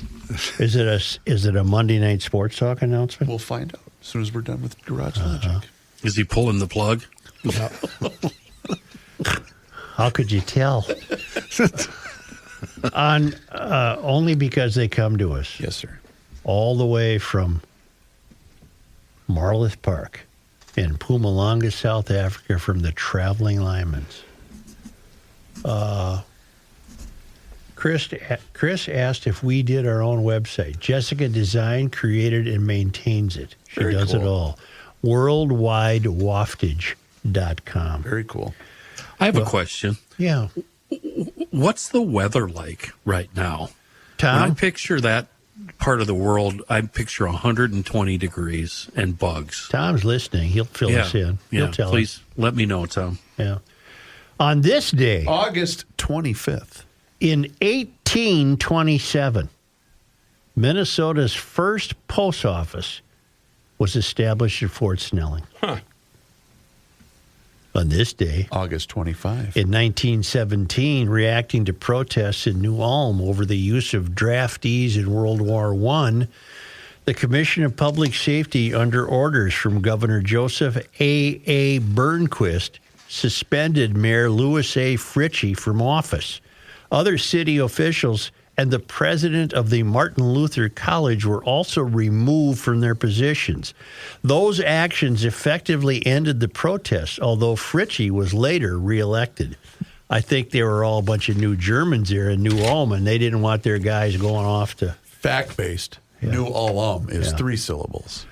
Is it a Monday Night Sports Talk announcement? We'll find out as soon as we're done with Garage Logic. Is he pulling the plug? How could you tell? On only because they come to us. Yes, sir. All the way from Marloth Park in Mpumalanga, South Africa, from the Traveling Lyman's. Chris asked if we did our own website. Jessica designed, created, and maintains it. She Very does cool. it all. WorldwideWaftage.com. Very cool. I have a question. Yeah. What's the weather like right now? Tom? When I picture that part of the world, I picture 120 degrees and bugs. Tom's listening. He'll fill us in. He'll Yeah, tell please let me know, Tom. Yeah. On this day, August 25th. in 1827, Minnesota's first post office was established at Fort Snelling. Huh. On this day, August 25th. in 1917, reacting to protests in New Ulm over the use of draftees in World War I, the Commission of Public Safety, under orders from Governor Joseph A. Burnquist, suspended Mayor Louis A. Fritchie from office. Other city officials and the president of the Martin Luther College were also removed from their positions. Those actions effectively ended the protests, although Fritchie was later reelected. I think they were all a bunch of new Germans there in New Ulm, and they didn't want their guys going off to... Fact-based. New Ulm is 3 syllables.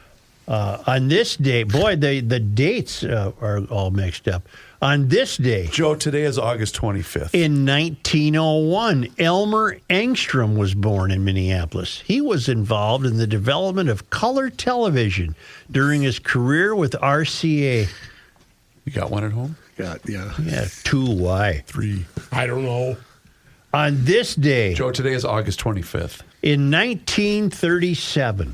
On this day, boy, the dates are all mixed up. On this day, Joe, today is August 25th. in 1901, Elmer Engstrom was born in Minneapolis. He was involved in the development of color television during his career with RCA. You got one at home? Yeah, 2. Why? 3. I don't know. On this day, Joe, today is August 25th. in 1937,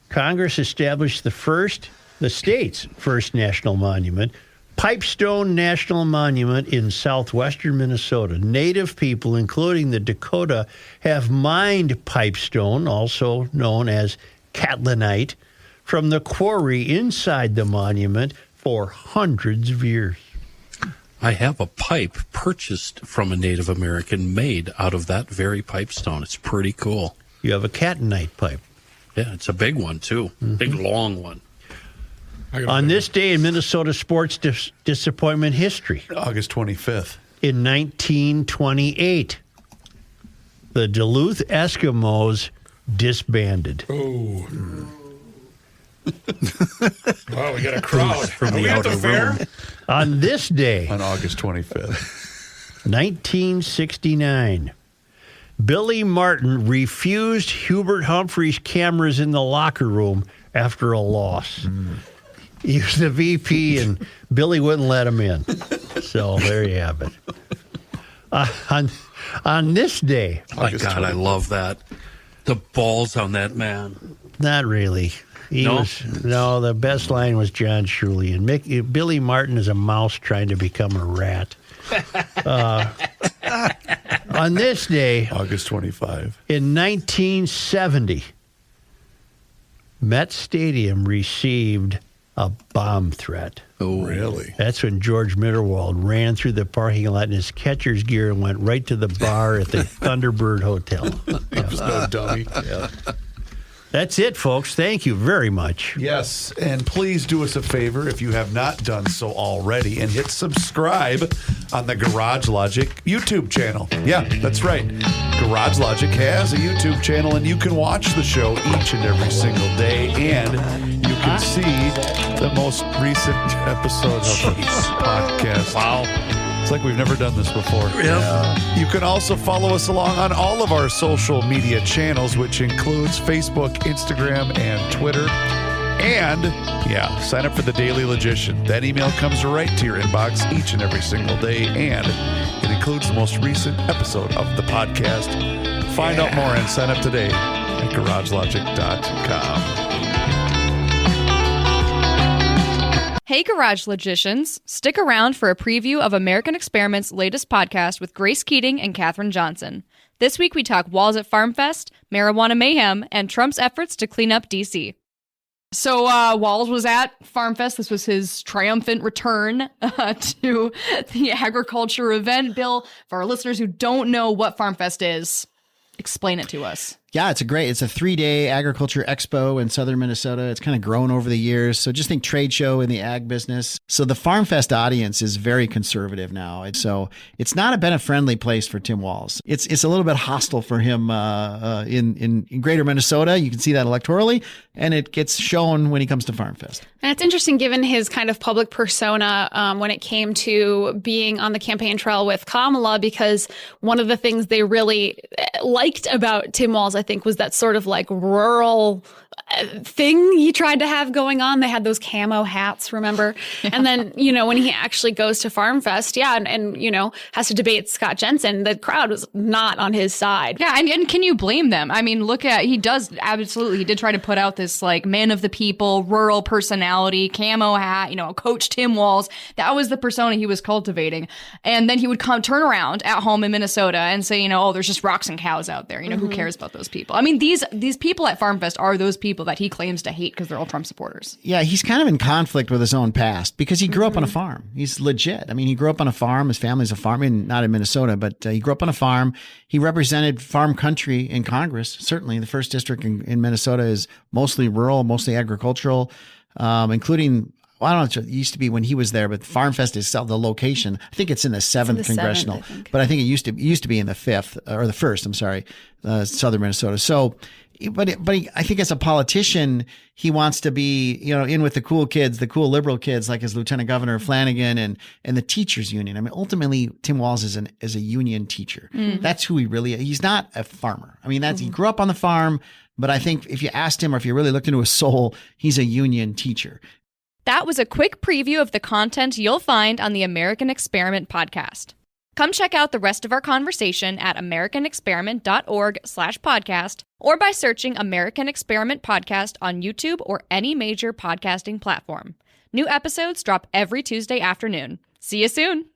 Congress established the state's first national monument, Pipestone National Monument in southwestern Minnesota. Native people, including the Dakota, have mined pipestone, also known as catlinite, from the quarry inside the monument for hundreds of years. I have a pipe purchased from a Native American made out of that very pipestone. It's pretty cool. You have a catanite pipe. Yeah, it's a big one, too. Big, long one. On this day in Minnesota sports disappointment history, August 25th. in 1928, the Duluth Eskimos disbanded. Oh. Wow, we got a crowd. From Are the we at the outer fair? room. On this day, On August 25th. 1969, Billy Martin refused Hubert Humphrey's cameras in the locker room after a loss. He was the VP, and Billy wouldn't let him in. So there you have it. On this day, My God, I love that. The balls on that man. not really. The best line was John Shirley. And Billy Martin is a mouse trying to become a rat. On this day, August 25. In 1970, Met Stadium received a bomb threat. Oh, really? That's when George Mitterwald ran through the parking lot in his catcher's gear and went right to the bar at the Thunderbird Hotel. He was no dummy. Yeah. That's it, folks. Thank you very much. Yes, and please do us a favor if you have not done so already and hit subscribe on the Garage Logic YouTube channel. Yeah, that's right. Garage Logic has a YouTube channel, and you can watch the show each and every single day, and you can see the most recent episode of the podcast. Wow. It's like we've never done this before. Yep. You can also follow us along on all of our social media channels, which includes Facebook, Instagram, and Twitter. And, sign up for the Daily Logician. That email comes right to your inbox each and every single day, and it includes the most recent episode of the podcast. Find out more and sign up today at garagelogic.com. Hey, Garage Logicians. Stick around for a preview of American Experiment's latest podcast with Grace Keating and Katherine Johnson. This week we talk walls at FarmFest, marijuana mayhem, and Trump's efforts to clean up D.C. So Walz was at FarmFest. This was his triumphant return to the agriculture event. Bill, for our listeners who don't know what FarmFest is, explain it to us. Yeah, it's a 3-day agriculture expo in southern Minnesota. It's kind of grown over the years. So just think trade show in the ag business. So the FarmFest audience is very conservative now. So it's not a bene-friendly place for Tim Walz. It's a little bit hostile for him in greater Minnesota. You can see that electorally, and it gets shown when he comes to FarmFest. And it's interesting given his kind of public persona when it came to being on the campaign trail with Kamala, because one of the things they really liked about Tim Walz, I think, was that sort of like rural thing he tried to have going on. They had those camo hats, remember? And then, when he actually goes to FarmFest, and has to debate Scott Jensen, the crowd was not on his side. Yeah, and can you blame them? I mean, he did try to put out this like man of the people, rural personality, camo hat, Coach Tim Walz. That was the persona he was cultivating. And then he would turn around at home in Minnesota and say, there's just rocks and cows out there. Who cares about those people? I mean, these people at FarmFest are those people that he claims to hate because they're all Trump supporters. Yeah, he's kind of in conflict with his own past because he grew up on a farm. He's legit. I mean, he grew up on a farm. His family's a farmer, not in Minnesota, but he grew up on a farm. He represented farm country in Congress. Certainly, the first district in Minnesota is mostly rural, mostly agricultural, including. Well, I don't know. It used to be when he was there, but FarmFest is the location. I think it's in the 7th congressional, but I think it used to be in the 5th or the 1st. I'm sorry, southern Minnesota. So, but I think as a politician, he wants to be in with the cool kids, the cool liberal kids, like his Lieutenant Governor Flanagan and the teachers union. I mean, ultimately, Tim Walz is a union teacher. Mm-hmm. That's who he really is. He's not a farmer. I mean, he grew up on the farm, but I think if you asked him or if you really looked into his soul, he's a union teacher. That was a quick preview of the content you'll find on the American Experiment podcast. Come check out the rest of our conversation at americanexperiment.org/podcast or by searching American Experiment Podcast on YouTube or any major podcasting platform. New episodes drop every Tuesday afternoon. See you soon.